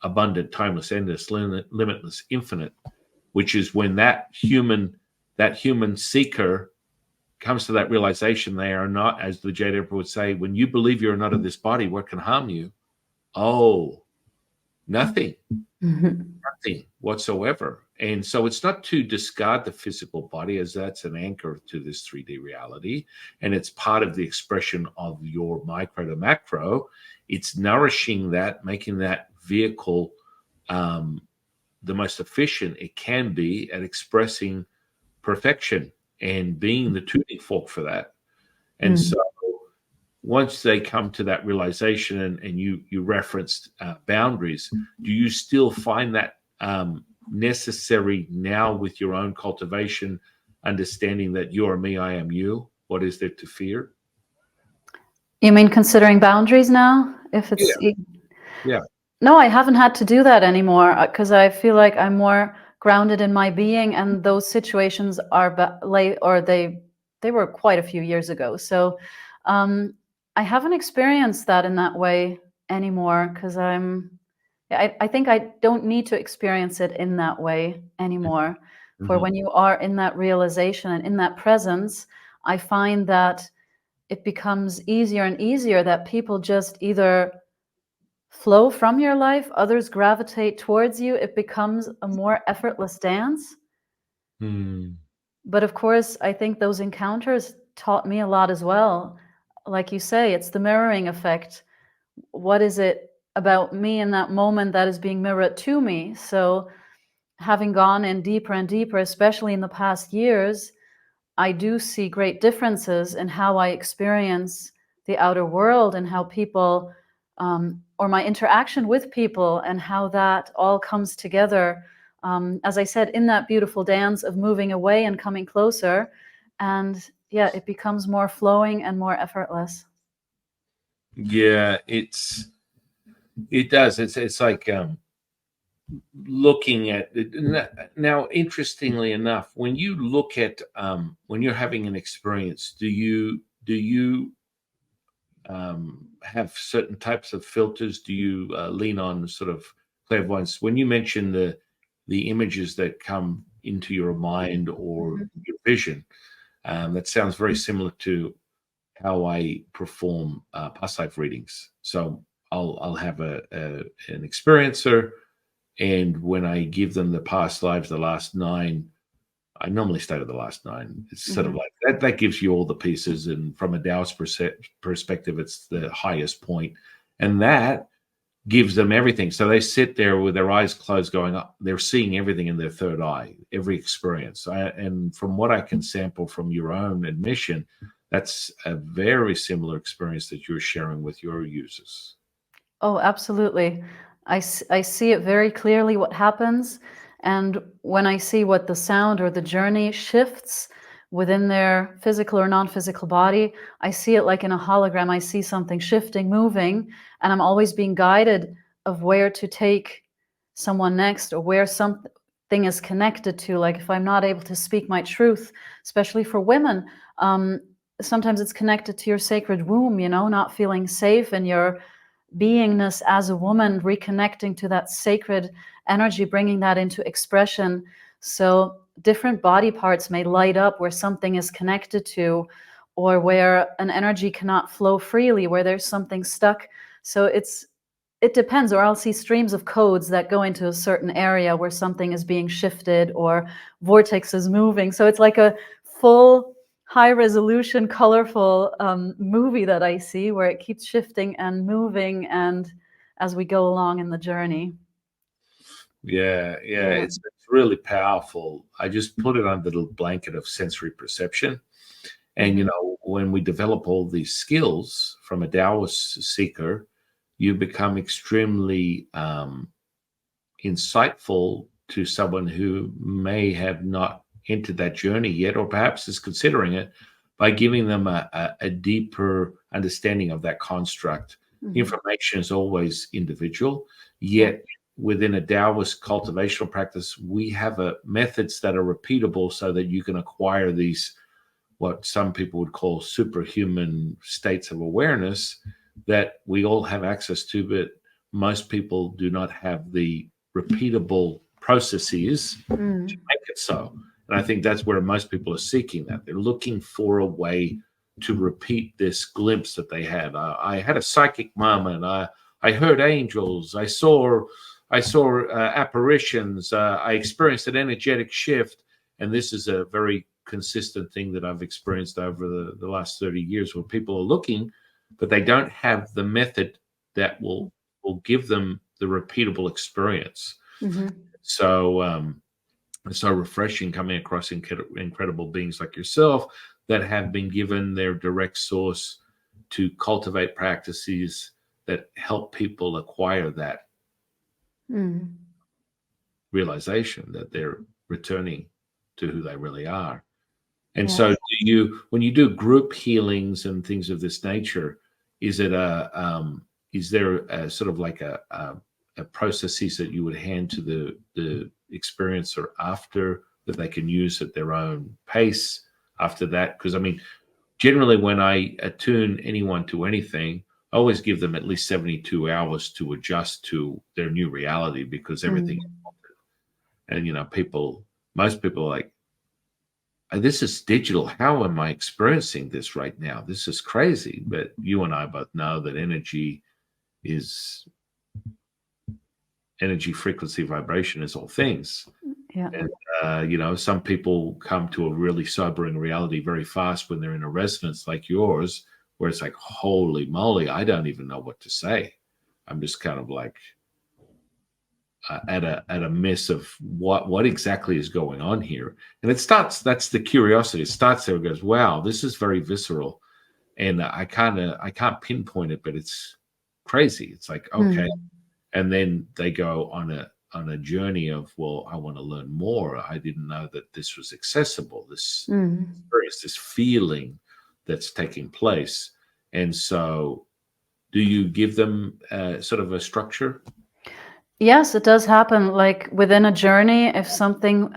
abundant, timeless, endless, limitless, infinite, which is when that human seeker comes to that realization they are not, as the Jade Emperor would say, when you believe you're not of this body, what can harm you? Oh, nothing. Nothing whatsoever. And so it's not to discard the physical body, as that's an anchor to this 3D reality, and it's part of the expression of your micro to macro. It's nourishing that, making that vehicle the most efficient it can be at expressing perfection and being the tuning fork for that. And so once they come to that realization, and you referenced boundaries, do you still find that necessary now with your own cultivation, understanding that you are me, I am you? What is there to fear? You mean considering boundaries now? If it's Yeah. No, I haven't had to do that anymore, because I feel like I'm more grounded in my being, and those situations are late, or they were quite a few years ago. So I haven't experienced that in that way anymore, because I think I don't need to experience it in that way anymore. For when you are in that realization and in that presence, I find that it becomes easier and easier that people just either flow from your life, others gravitate towards you. It becomes a more effortless dance. But of course, I think those encounters taught me a lot as well. Like you say, it's the mirroring effect. What is it about me in that moment that is being mirrored to me? So having gone in deeper and deeper, especially in the past years, I do see great differences in how I experience the outer world, and how people, or my interaction with people, and how that all comes together. As I said, in that beautiful dance of moving away and coming closer. And it becomes more flowing and more effortless. Yeah, it does. It's like looking at it. Now, interestingly enough, when you look at when you're having an experience, do you have certain types of filters? Do you lean on sort of clairvoyance? When you mention the images that come into your mind or your vision, that sounds very similar to how I perform past life readings. So I'll have an experiencer, and when I give them the past lives, the last 9, I normally start with the last 9. It's sort of Mhm. like that. That gives you all the pieces, and from a Taoist perspective, it's the highest point, and that gives them everything. So they sit there with their eyes closed, going up. They're seeing everything in their third eye, every experience. And from what I can sample from your own admission, that's a very similar experience that you're sharing with your users. Oh, absolutely. I see it very clearly what happens. And when I see what the sound or the journey shifts within their physical or non-physical body, I see it like in a hologram. I see something shifting, moving, and I'm always being guided of where to take someone next, or where something is connected to. Like if I'm not able to speak my truth, especially for women, sometimes it's connected to your sacred womb, not feeling safe in your beingness as a woman, reconnecting to that sacred energy, bringing that into expression. So different body parts may light up where something is connected to, or where an energy cannot flow freely, where there's something stuck. So it depends, or I'll see streams of codes that go into a certain area where something is being shifted or vortex is moving. So it's like a full high resolution, colorful movie that I see, where it keeps shifting and moving, and as we go along in the journey. Yeah, yeah, Yeah. it's really powerful. I just put it under the blanket of sensory perception. And, Mhm. when we develop all these skills from a Taoist seeker, you become extremely insightful to someone who may have not entered that journey yet, or perhaps is considering it, by giving them a deeper understanding of that construct. Mhm. Information is always individual, Yeah. yet within a Taoist cultivational practice, we have methods that are repeatable so that you can acquire these, what some people would call superhuman states of awareness that we all have access to, but most people do not have the repeatable processes to Mm. make it so. And I think that's where most people are seeking that. They're looking for a way to repeat this glimpse that they had. I had a psychic moment. I heard angels. I saw apparitions. I experienced an energetic shift. And this is a very consistent thing that I've experienced over the last 30 years, where people are looking, but they don't have the method that will give them the repeatable experience. Mhm. So it's so refreshing coming across incredible beings like yourself that have been given their direct source to cultivate practices that help people acquire that Mm. realization that they're returning to who they really are. And so, Yes. when you do group healings and things of this nature, is it is there a sort of like a processes that you would hand to the experiencer after, that they can use at their own pace after that? Because I mean, generally, when I attune anyone to anything, I always give them at least 72 hours to adjust to their new reality, because everything, Mm. and most people are like, this is digital. How am I experiencing this right now? This is crazy. But you and I both know that is energy, frequency, vibration is all things. Yeah. And, some people come to a really sobering reality very fast when they're in a resonance like yours, where it's like, holy moly, I don't even know what to say. I'm just kind of like, at a miss of what exactly is going on here. And it starts, that's the curiosity. It starts there. It goes, wow, this is very visceral. And I can't pinpoint it, but it's crazy. It's like, okay. Mm. And then they go on a journey of, well, I want to learn more. I didn't know that this was accessible, this Mm. experience, this feeling that's taking place. And so, do you give them sort of a structure? Yes, it does happen. Like within a journey, if something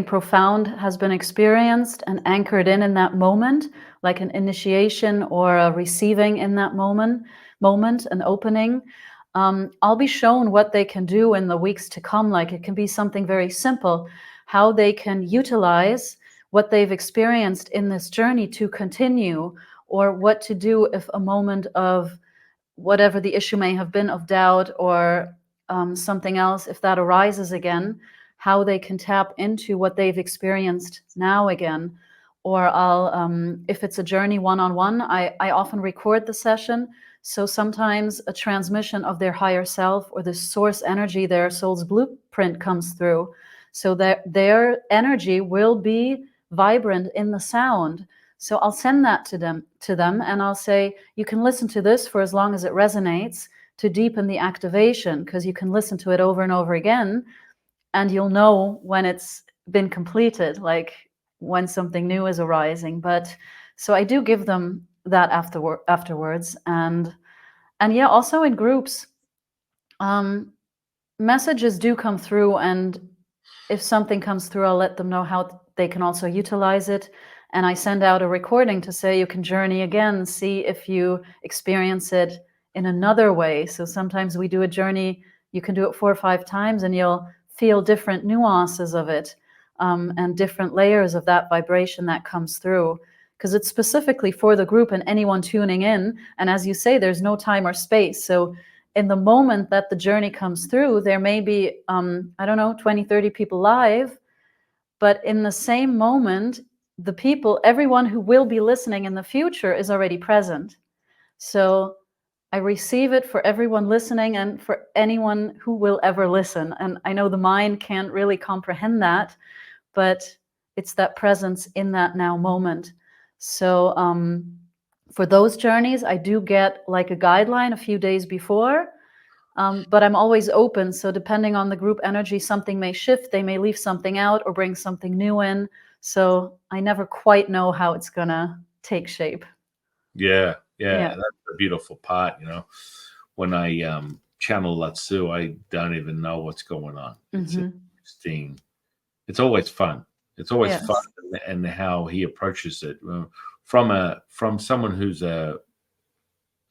profound has been experienced and anchored in that moment, like an initiation or a receiving in that moment, an opening, I'll be shown what they can do in the weeks to come. Like it can be something very simple, how they can utilize what they've experienced in this journey to continue, or what to do if a moment of whatever the issue may have been of doubt or something else, if that arises again, how they can tap into what they've experienced now again. Or if it's a journey one-on-one, I often record the session. So sometimes a transmission of their higher self or the source energy, their soul's blueprint comes through. So that their energy will be vibrant in the sound. So I'll send that to them, and I'll say, you can listen to this for as long as it resonates to deepen the activation, because you can listen to it over and over again, and you'll know when it's been completed, like when something new is arising. But so I do give them that afterwards, and yeah, also in groups, messages do come through, and if something comes through, I'll let them know how they can also utilize it. And I send out a recording to say, you can journey again, see if you experience it in another way. So sometimes we do a journey, you can do it 4 or 5 times, and you'll feel different nuances of it, and different layers of that vibration that comes through. Because it's specifically for the group and anyone tuning in. And as you say, there's no time or space. So in the moment that the journey comes through, there may be, I don't know, 20, 30 people live, but in the same moment, the people, everyone who will be listening in the future is already present. So I receive it for everyone listening and for anyone who will ever listen. And I know the mind can't really comprehend that, but it's that presence in that now moment. So for those journeys, I do get like a guideline a few days before, but I'm always open. So depending on the group energy, something may shift, they may leave something out or bring something new in. So I never quite know how it's going to take shape. Yeah. Yeah. That's the beautiful part, you know. When I channel Lao Tzu, I don't even know what's going on. It's interesting. It's always fun. It's always Yes. fun, and how he approaches it from someone who's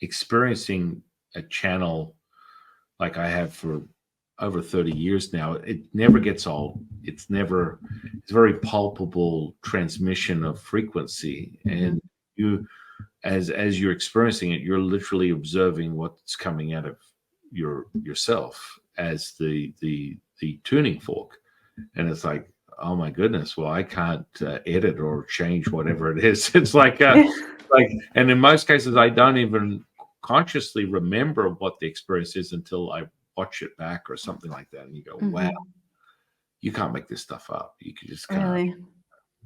experiencing a channel like I have for over 30 years now. It never gets old. It's very palpable transmission of frequency, and you, as you're experiencing it, you're literally observing what's coming out of yourself as the tuning fork, and it's like, oh my goodness, well, I can't edit or change whatever it is. It's like and in most cases I don't even consciously remember what the experience is until I watch it back or something like that, and you go, wow, you can't make this stuff up. You can just can't.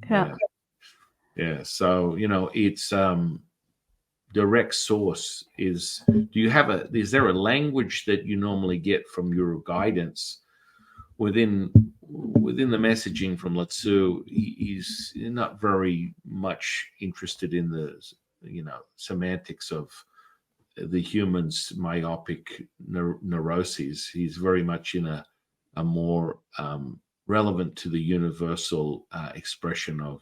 Really? Yeah. So, you know, it's direct source is, is there a language that you normally get from your guidance within the messaging from Lao Tzu? He's not very much interested in the, you know, semantics of the human's myopic neuroses. He's very much in a more relevant to the universal expression of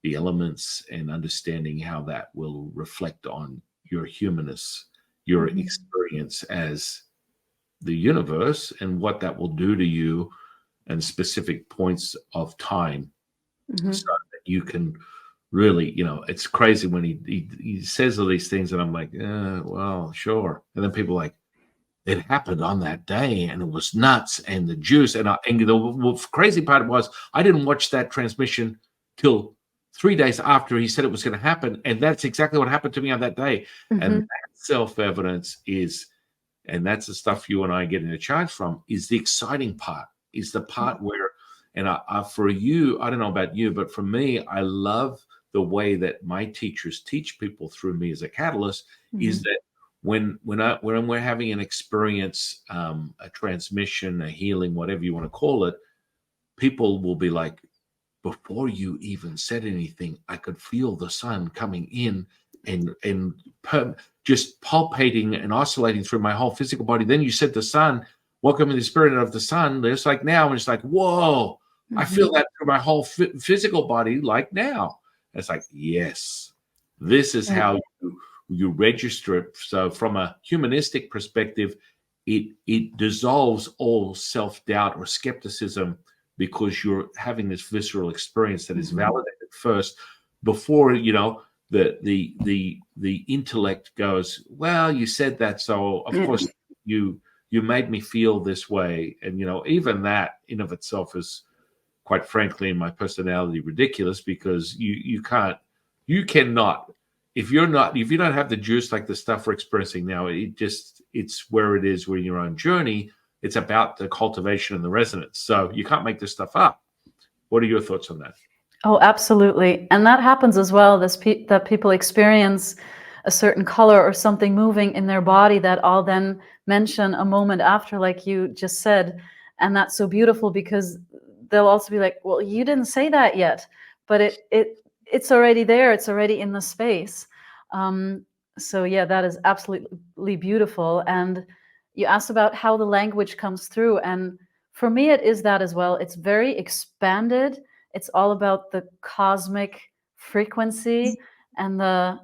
the elements, and understanding how that will reflect on your humanness, your experience as the universe, and what that will do to you and specific points of time, so that you can really, you know, it's crazy when he says all these things, and I'm like, well, sure. And then people are like, it happened on that day, and it was nuts, and the juice. And the crazy part was, I didn't watch that transmission till 3 days after he said it was going to happen, and that's exactly what happened to me on that day. And that self-evidence is, and that's the stuff you and I get in a charge from, is the exciting part, is the part where, and for you, I don't know about you, but for me, I love the way that my teachers teach people through me as a catalyst, is that when we're having an experience, a transmission, a healing, whatever you want to call it, people will be like, before you even said anything, I could feel the sun coming in and just palpating and oscillating through my whole physical body. Then you said the sun, welcome in the spirit of the sun. It's like now, and it's like, whoa, I feel that through my whole physical body, like now. And it's like, yes, this is how you register it. So from a humanistic perspective, it dissolves all self-doubt or skepticism, because you're having this visceral experience that is validated first, before, you know, the intellect goes, well, you said that, so of Yeah. course you made me feel this way. And even that in of itself is, quite frankly, in my personality, ridiculous, because you cannot, if you don't have the juice like the stuff we're experiencing now, it's where it is, where your own journey. It's about the cultivation and the resonance. So you can't make this stuff up. What are your thoughts on that? Oh, absolutely. And that happens as well, that people experience a certain color or something moving in their body that I'll then mention a moment after, like you just said. And that's so beautiful, because they'll also be like, well, you didn't say that yet, but it's already there. It's already in the space. Um, so yeah, that is absolutely beautiful. And you asked about how the language comes through. And for me, it is that as well. It's very expanded. It's all about the cosmic frequency and that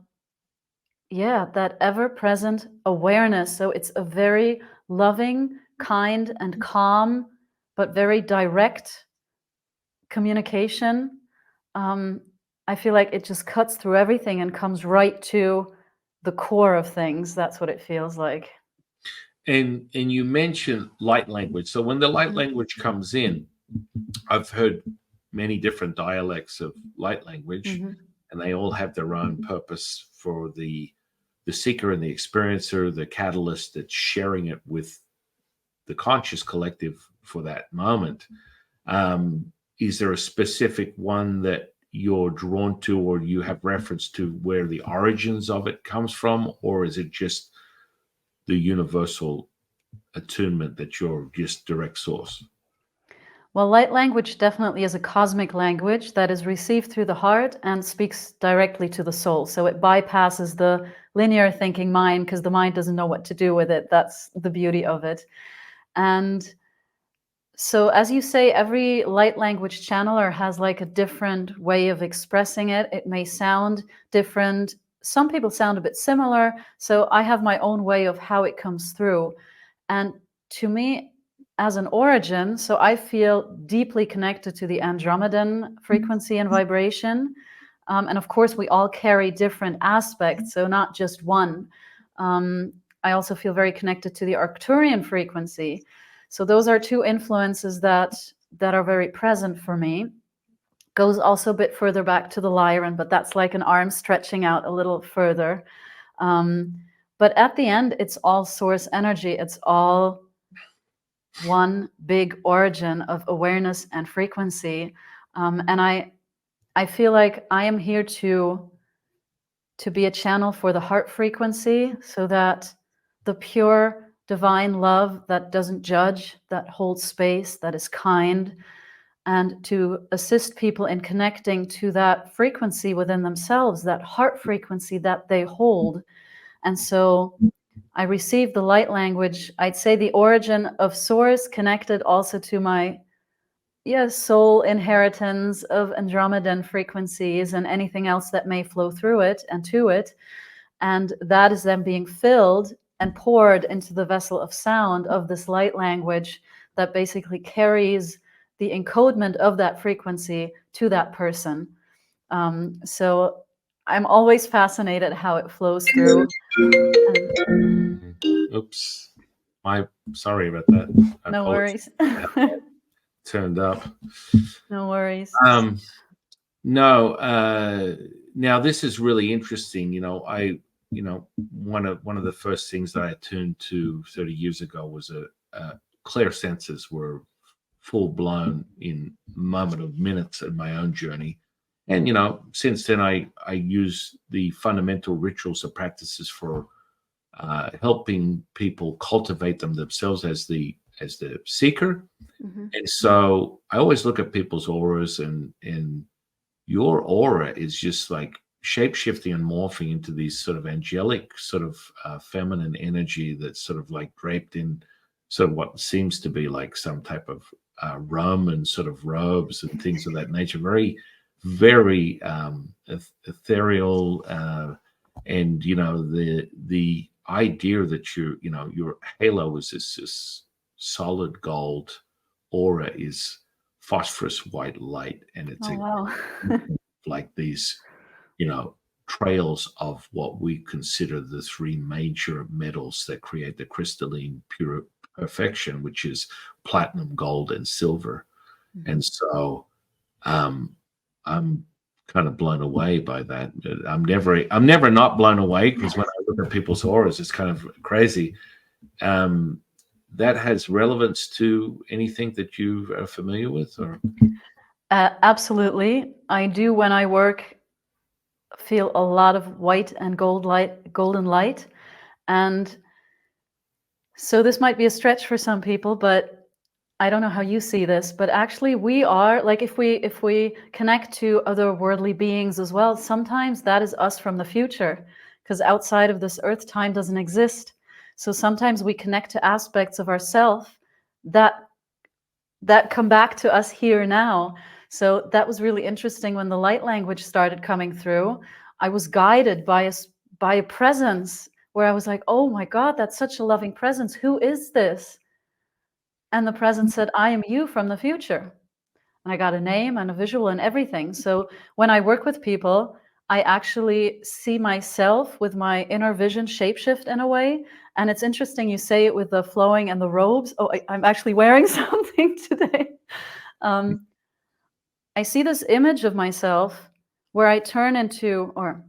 ever-present awareness. So it's a very loving, kind, and calm, but very direct communication. I feel like it just cuts through everything and comes right to the core of things. That's what it feels like. And you mentioned light language. So when the light language comes in, I've heard many different dialects of light language, and they all have their own purpose for the seeker and the experiencer, the catalyst that's sharing it with the conscious collective for that moment. Is there a specific one that you're drawn to, or you have reference to where the origins of it comes from, or is it just the universal attunement that you're just direct source? Well, light language definitely is a cosmic language that is received through the heart and speaks directly to the soul. So it bypasses the linear thinking mind, because the mind doesn't know what to do with it. That's the beauty of it. And so, as you say, every light language channeler has like a different way of expressing it. It may sound different. Some people sound a bit similar. So I have my own way of how it comes through. And to me, as an origin, so I feel deeply connected to the Andromedan frequency and vibration. And of course, we all carry different aspects, so not just one. I also feel very connected to the Arcturian frequency. So those are two influences that are very present for me. Goes also a bit further back to the Lyran, but that's like an arm stretching out a little further. But at the end, it's all source energy. It's all one big origin of awareness and frequency. And I feel like I am here to be a channel for the heart frequency, so that the pure divine love that doesn't judge, that holds space, that is kind, and to assist people in connecting to that frequency within themselves, that heart frequency that they hold. And so I received the light language, I'd say the origin of source, connected also to my soul inheritance of Andromedan frequencies and anything else that may flow through it and to it. And that is then being filled and poured into the vessel of sound of this light language that basically carries the encodement of that frequency to that person. So I'm always fascinated how it flows through. Oops. Sorry about that. I No apologize. worries. Turned up. No worries. No. Now this is really interesting. One of the first things that I attuned to 30 years ago was a clear senses were full blown in a moment of minutes in my own journey. And since then I use the fundamental rituals and practices for helping people cultivate them themselves as the seeker. And so I always look at people's auras, and your aura is just like shape shifting and morphing into these sort of angelic, sort of feminine energy that's sort of like draped in sort of what seems to be like some type of rum and sort of robes and things of that nature. Very, very ethereal, and the idea that your halo is this solid gold aura is phosphorus white light, and it's Oh, wow. like these trails of what we consider the three major metals that create the crystalline pure perfection, which is platinum, gold, and silver. And so I'm kind of blown away by that. I'm never not blown away, because when I look at people's auras, it's kind of crazy. That has relevance to anything that you are familiar with, or? Absolutely. I do, when I work, feel a lot of white and golden light. And so this might be a stretch for some people, but I don't know how you see this, but actually we are, like, if we connect to other worldly beings as well, sometimes that is us from the future, because outside of this earth, time doesn't exist. So sometimes we connect to aspects of ourself that come back to us here now. So that was really interesting when the light language started coming through. I was guided by a presence where I was like, oh my God, that's such a loving presence. Who is this? And the presence said, I am you from the future. And I got a name and a visual and everything. So when I work with people, I actually see myself with my inner vision shapeshift in a way. And it's interesting you say it with the flowing and the robes. Oh, I'm actually wearing something today. I see this image of myself where I turn into, or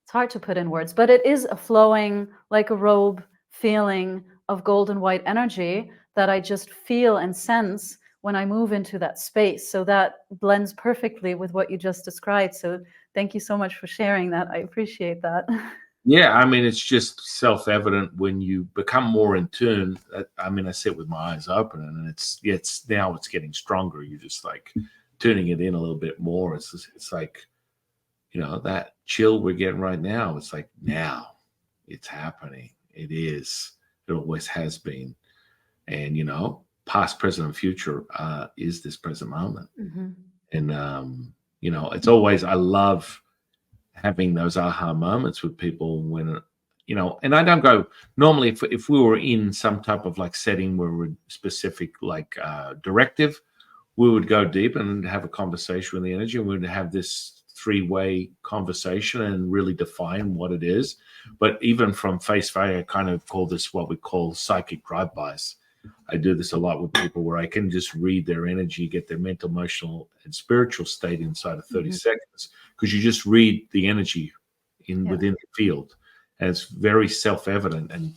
it's hard to put in words, but it is a flowing, like a robe feeling of golden white energy that I just feel and sense when I move into that space. So that blends perfectly with what you just described. So thank you so much for sharing that. I appreciate that. Yeah, I mean, it's just self-evident when you become more in tune. I mean, I sit with my eyes open, and it's now it's getting stronger. You're just like tuning it in a little bit more. It's like, that chill we're getting right now. It's like, now it's happening. It is. It always has been. And past, present, and future is this present moment. And it's always, I love having those aha moments with people when, and I don't go normally, if we were in some type of like setting where we're specific, like directive, we would go deep and have a conversation with the energy, and we would have this three-way conversation and really define what it is. But even from face value, I kind of call this what we call psychic drive-bys. I do this a lot with people where I can just read their energy, get their mental, emotional, and spiritual state inside of 30 seconds, because you just read the energy within the field. And it's very self-evident. And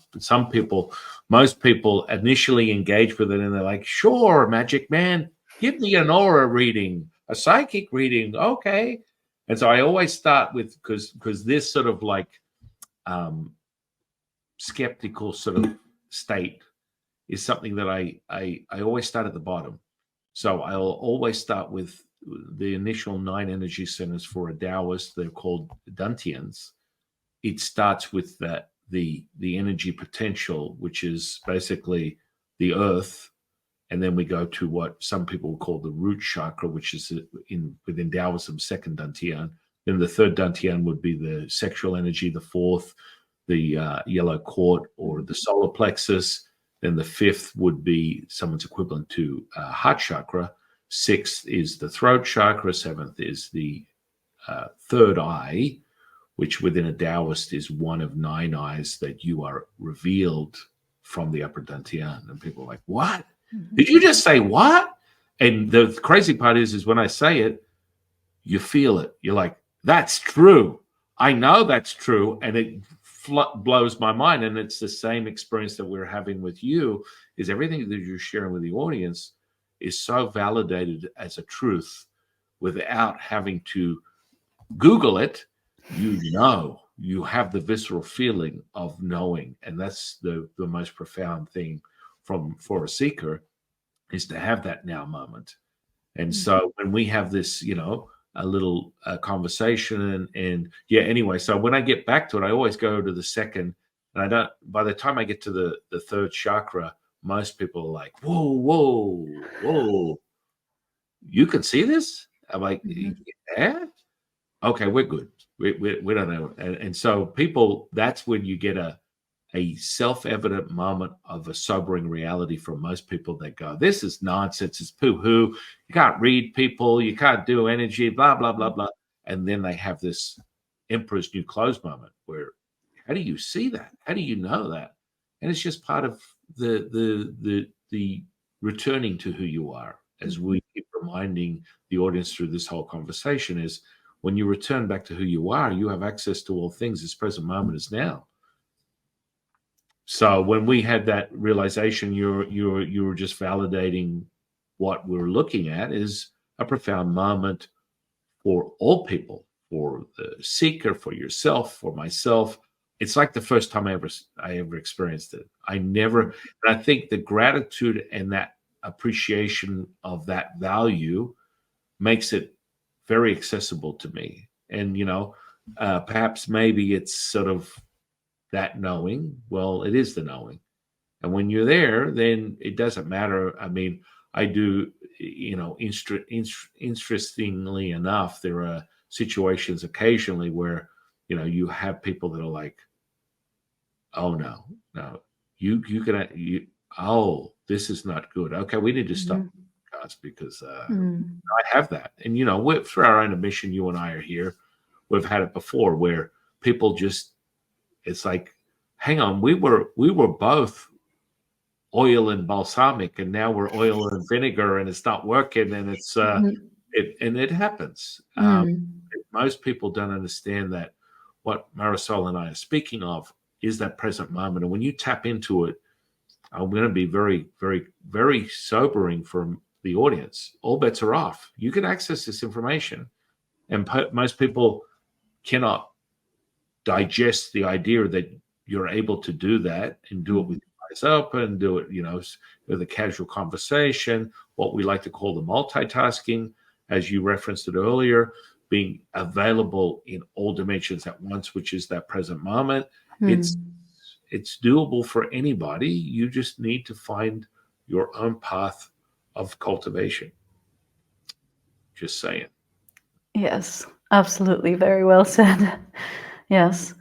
most people initially engage with it, and they're like, sure, magic man, give me an aura reading, a psychic reading. Okay. And so I always start with, because this sort of like skeptical sort of state is something that I always start at the bottom. So I'll always start with the initial 9 energy centers for a Taoist. They're called Dantians. It starts with the energy potential, which is basically the earth. And then we go to what some people call the root chakra, which is within Taoism, second Dantian. Then the third Dantian would be the sexual energy. The fourth, the yellow quart or the solar plexus. Then the fifth would be someone's equivalent to heart chakra. Sixth is the throat chakra. Seventh is the third eye, which within a Taoist is one of 9 eyes that you are revealed from the upper Dantian. And people are like, what? Did you just say what? And the crazy part is when I say it, you feel it. You're like, that's true. I know that's true. And it blows my mind. And it's the same experience that we're having with you, is everything that you're sharing with the audience is so validated as a truth without having to Google it. You have the visceral feeling of knowing. And that's the most profound thing for a seeker, is to have that now moment. And so when we have this, a little conversation and anyway, so when I get back to it, I always go to the second, and by the time I get to the third chakra, most people are like, whoa, you can see this? I'm like, yeah, okay, we're good. We don't know. And so people, that's when you get a self-evident moment of a sobering reality from most people that go, this is nonsense, it's poo-hoo, you can't read people, you can't do energy, blah, blah, blah, blah. And then they have this Emperor's New Clothes moment, where how do you see that? How do you know that? And it's just part of the returning to who you are, as we keep reminding the audience through this whole conversation, is when you return back to who you are, you have access to all things. This present moment is now. So when we had that realization, you were just validating what we're looking at is a profound moment for all people, for the seeker, for yourself, for myself. It's like the first time I ever experienced it. And I think the gratitude and that appreciation of that value makes it very accessible to me. And, perhaps maybe it's sort of that knowing. Well, it is the knowing. And when you're there, then it doesn't matter. I mean, I do, interestingly enough, there are situations occasionally where, you have people that are like, oh, no, this is not good. Okay, we need to stop because I have that. And, through our own admission, you and I are here. We've had it before where people just, it's like, hang on, we were both oil and balsamic, and now we're oil and vinegar, and it's not working, and it's it happens. Most people don't understand that what Marysol and I are speaking of is that present moment, and when you tap into it, I'm going to be very, very, very sobering for the audience. All bets are off. You can access this information, and most people cannot digest the idea that you're able to do that and do it with your eyes open, do it, with a casual conversation, what we like to call the multitasking, as you referenced it earlier, being available in all dimensions at once, which is that present moment. It's doable for anybody. You just need to find your own path of cultivation. Just saying. Yes, absolutely. Very well said. Yes.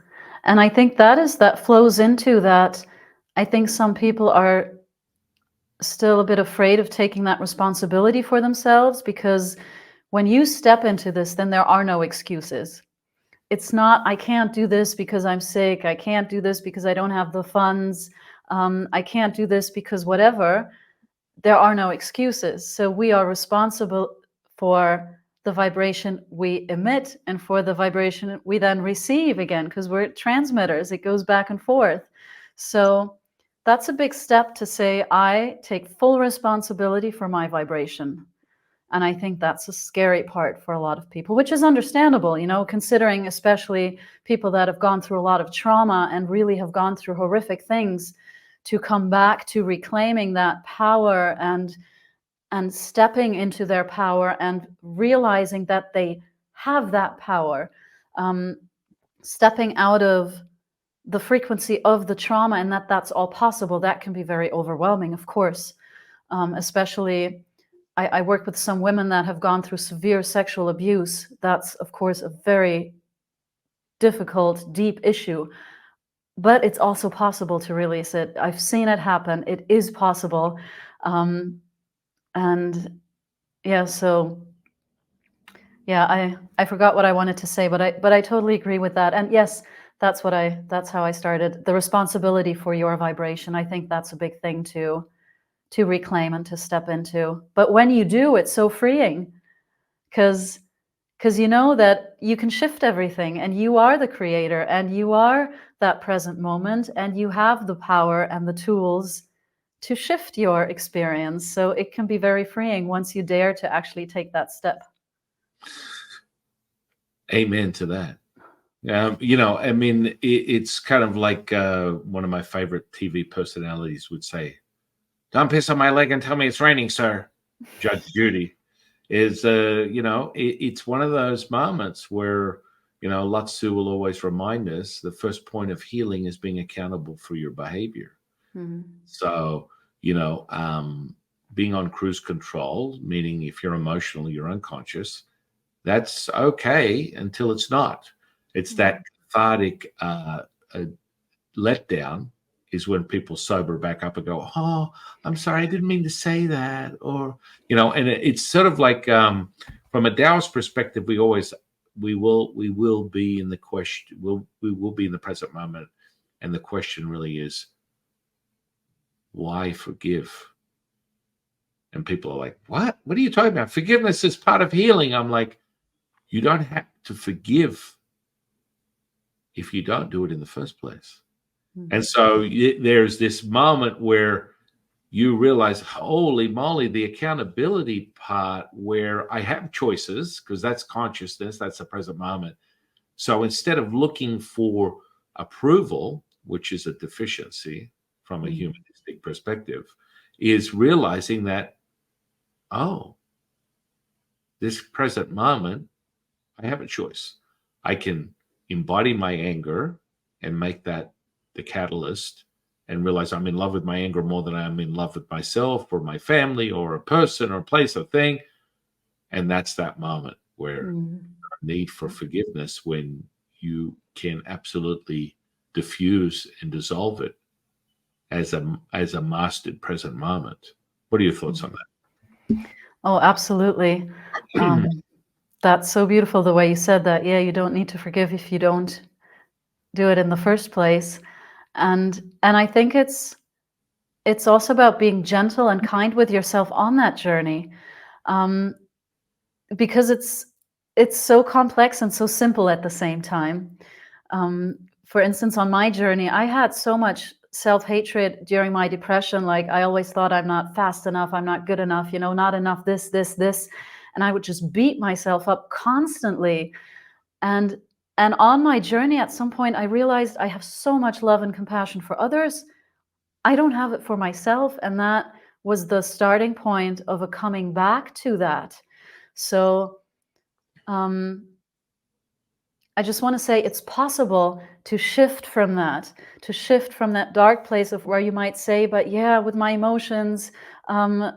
And I think that flows into that. I think some people are still a bit afraid of taking that responsibility for themselves, because when you step into this, then there are no excuses. It's not, I can't do this because I'm sick. I can't do this because I don't have the funds. I can't do this because whatever. There are no excuses. So we are responsible for the vibration we emit and for the vibration we then receive again, because we're transmitters. It goes back and forth. So that's a big step to say, I take full responsibility for my vibration. And I think that's a scary part for a lot of people, which is understandable, considering especially people that have gone through a lot of trauma and really have gone through horrific things, to come back to reclaiming that power and stepping into their power and realizing that they have that power, stepping out of the frequency of the trauma, and that's all possible. That can be very overwhelming, of course, especially I work with some women that have gone through severe sexual abuse. That's, of course, a very difficult, deep issue. But it's also possible to release it. I've seen it happen. It is possible. And yeah, so yeah, I forgot what I wanted to say, but I totally agree with that. And yes, that's how I started. The responsibility for your vibration. I think that's a big thing to reclaim and to step into. But when you do, it's so freeing, because you know that you can shift everything, and you are the creator, and you are that present moment, and you have the power and the tools to shift your experience. So it can be very freeing once you dare to actually take that step. Amen to that. I mean, it's kind of like one of my favorite TV personalities would say, "Don't piss on my leg and tell me it's raining, sir." Judge Judy is, it's one of those moments where, Lao Tzu will always remind us the first point of healing is being accountable for your behavior. So, being on cruise control, meaning if you're emotional, you're unconscious, that's okay until it's not. It's that cathartic letdown is when people sober back up and go, "Oh, I'm sorry, I didn't mean to say that." Or, and it's sort of like, from a Taoist perspective, we always we will be in the question. We will be in the present moment, and the question really is, why forgive? And people are like, what? What are you talking about? Forgiveness is part of healing. I'm like, you don't have to forgive if you don't do it in the first place. And so there's this moment where you realize, holy moly, the accountability part where I have choices, because that's consciousness, that's the present moment. So instead of looking for approval, which is a deficiency from a humanistic perspective, is realizing that, oh, this present moment, I have a choice. I can embody my anger and make that the catalyst and realize I'm in love with my anger more than I'm in love with myself or my family or a person or a place or thing. And that's that moment where need for forgiveness, when you can absolutely diffuse and dissolve it as a mastered present moment. What are your thoughts on that? Oh, absolutely. That's so beautiful the way you said that. Yeah, you don't need to forgive if you don't do it in the first place. And I think it's also about being gentle and kind with yourself on that journey, because it's so complex and so simple at the same time. For instance, on my journey, I had so much self-hatred during my depression. Like, I always thought I'm not fast enough, I'm not good enough, not enough, this. And I would just beat myself up constantly. And on my journey, at some point, I realized I have so much love and compassion for others. I don't have it for myself. And that was the starting point of a coming back to that. So I just want to say it's possible to shift from that dark place of where you might say, but yeah, with my emotions, I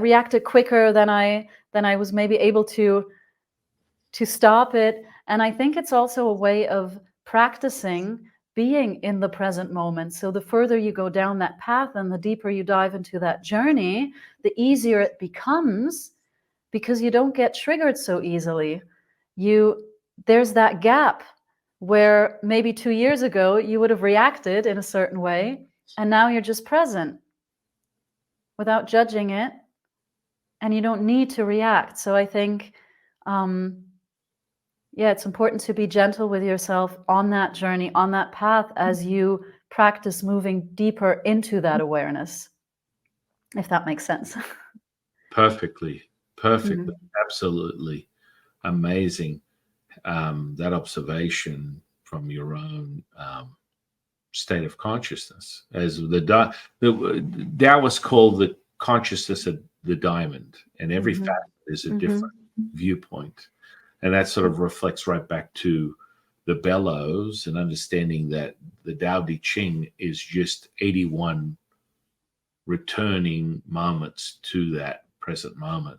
reacted quicker than I was maybe able to stop it. And I think it's also a way of practicing being in the present moment. So the further you go down that path and the deeper you dive into that journey, the easier it becomes, because you don't get triggered so easily. There's that gap where maybe 2 years ago you would have reacted in a certain way, and now you're just present without judging it, and you don't need to react. So I think, it's important to be gentle with yourself on that journey, on that path, as you practice moving deeper into that awareness, if that makes sense. Perfectly. Absolutely amazing. That observation from your own state of consciousness, as the Taoists call the consciousness of the diamond, and every facet is a different viewpoint, and that sort of reflects right back to the bellows, and understanding that the Tao Te Ching is just 81 returning moments to that present moment,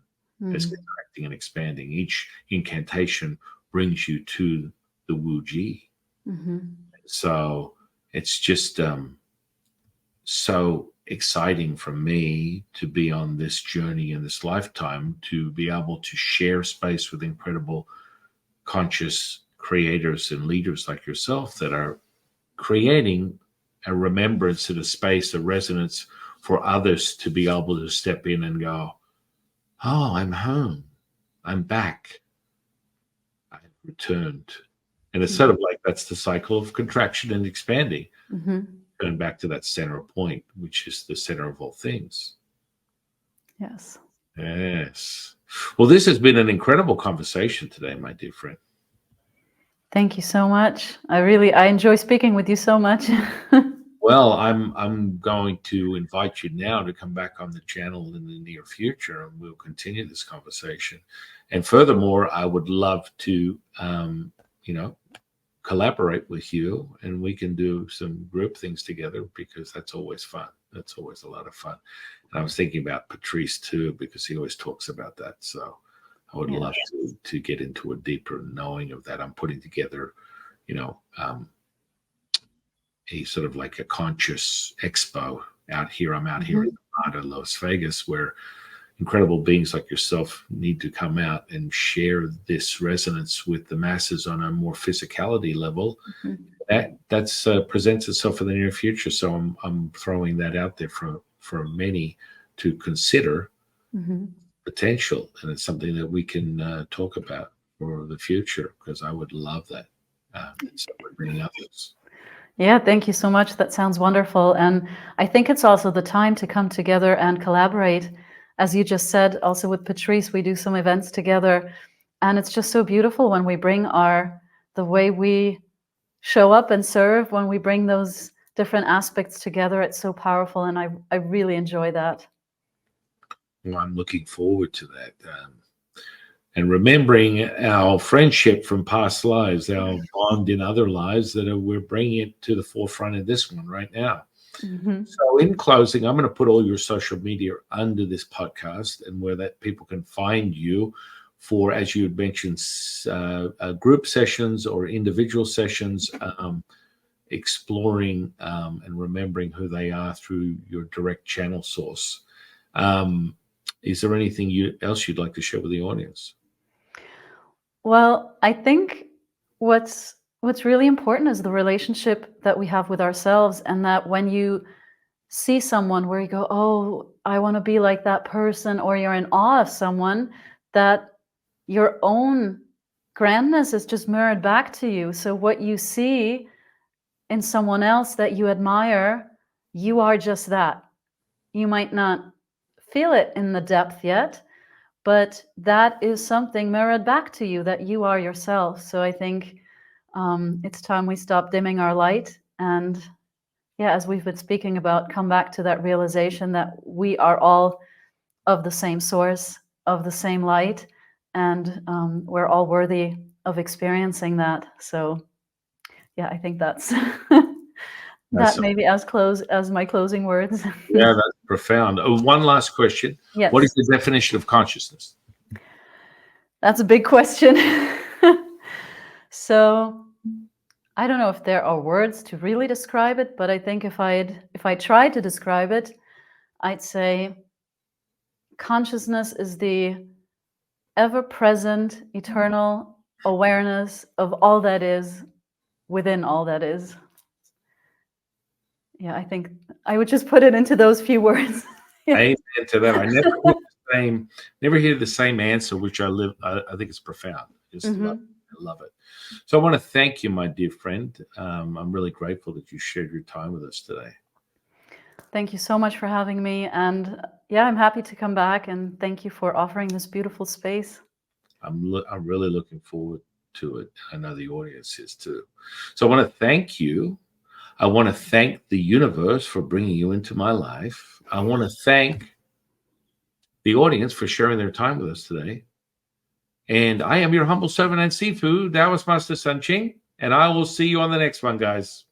as contracting and expanding. Each incantation brings you to the Wu Ji. So it's just so exciting for me to be on this journey in this lifetime, to be able to share space with incredible conscious creators and leaders like yourself that are creating a remembrance in a space, a resonance for others to be able to step in and go, oh, I'm home. I'm back. I've returned. And it's sort of like, that's the cycle of contraction and expanding. Going back to that center point, which is the center of all things. Yes. Yes. Well, this has been an incredible conversation today, my dear friend. Thank you so much. I enjoy speaking with you so much. Well, I'm going to invite you now to come back on the channel in the near future, and we'll continue this conversation. And furthermore, I would love to, collaborate with you, and we can do some group things together, because that's always fun. That's always a lot of fun. And I was thinking about Patrice too, because he always talks about that. So I would love to get into a deeper knowing of that. I'm putting together, a sort of like a conscious expo out here. I'm out here in Nevada, Las Vegas, where, incredible beings like yourself need to come out and share this resonance with the masses on a more physicality level. That's presents itself in the near future. So I'm throwing that out there for many to consider potential, and it's something that we can talk about for the future, because I would love that. And so would many others. Yeah, thank you so much. That sounds wonderful. And I think it's also the time to come together and collaborate. As you just said, also with Patrice, we do some events together. And it's just so beautiful when we bring the way we show up and serve, when we bring those different aspects together. It's so powerful. And I really enjoy that. Well, I'm looking forward to that. And remembering our friendship from past lives, our bond in other lives, that we're bringing it to the forefront in this one right now. So in closing, I'm going to put all your social media under this podcast, and where that people can find you for, as you had mentioned, group sessions or individual sessions, exploring and remembering who they are through your direct channel source. Is there anything else you'd like to share with the audience? Well, I think what's really important is the relationship that we have with ourselves, and that when you see someone where you go, oh, I want to be like that person, or you're in awe of someone, that your own grandness is just mirrored back to you. So what you see in someone else that you admire, you are just that. You might not feel it in the depth yet, but that is something mirrored back to you, that you are yourself. So I think it's time we stop dimming our light, and yeah, as we've been speaking about, come back to that realization that we are all of the same source, of the same light, and we're all worthy of experiencing that. So yeah, I think that's that maybe as my closing words. Yeah, that's profound. One last question. Yes. What is the definition of consciousness? That's a big question. So I don't know if there are words to really describe it, but I think if I tried to describe it, I'd say consciousness is the ever-present, eternal awareness of all that is within all that is. Yeah, I think I would just put it into those few words. Amen to that. I never hear the same answer, which I think it's profound. I love it. So I want to thank you, my dear friend. I'm really grateful that you shared your time with us today. Thank you so much for having me. And yeah, I'm happy to come back, and thank you for offering this beautiful space. I'm really looking forward to it. I know the audience is too. So I want to thank you. I want to thank the universe for bringing you into my life. I want to thank the audience for sharing their time with us today. And I am your humble servant and seafood, Taoist Master San Qing, and I will see you on the next one, guys.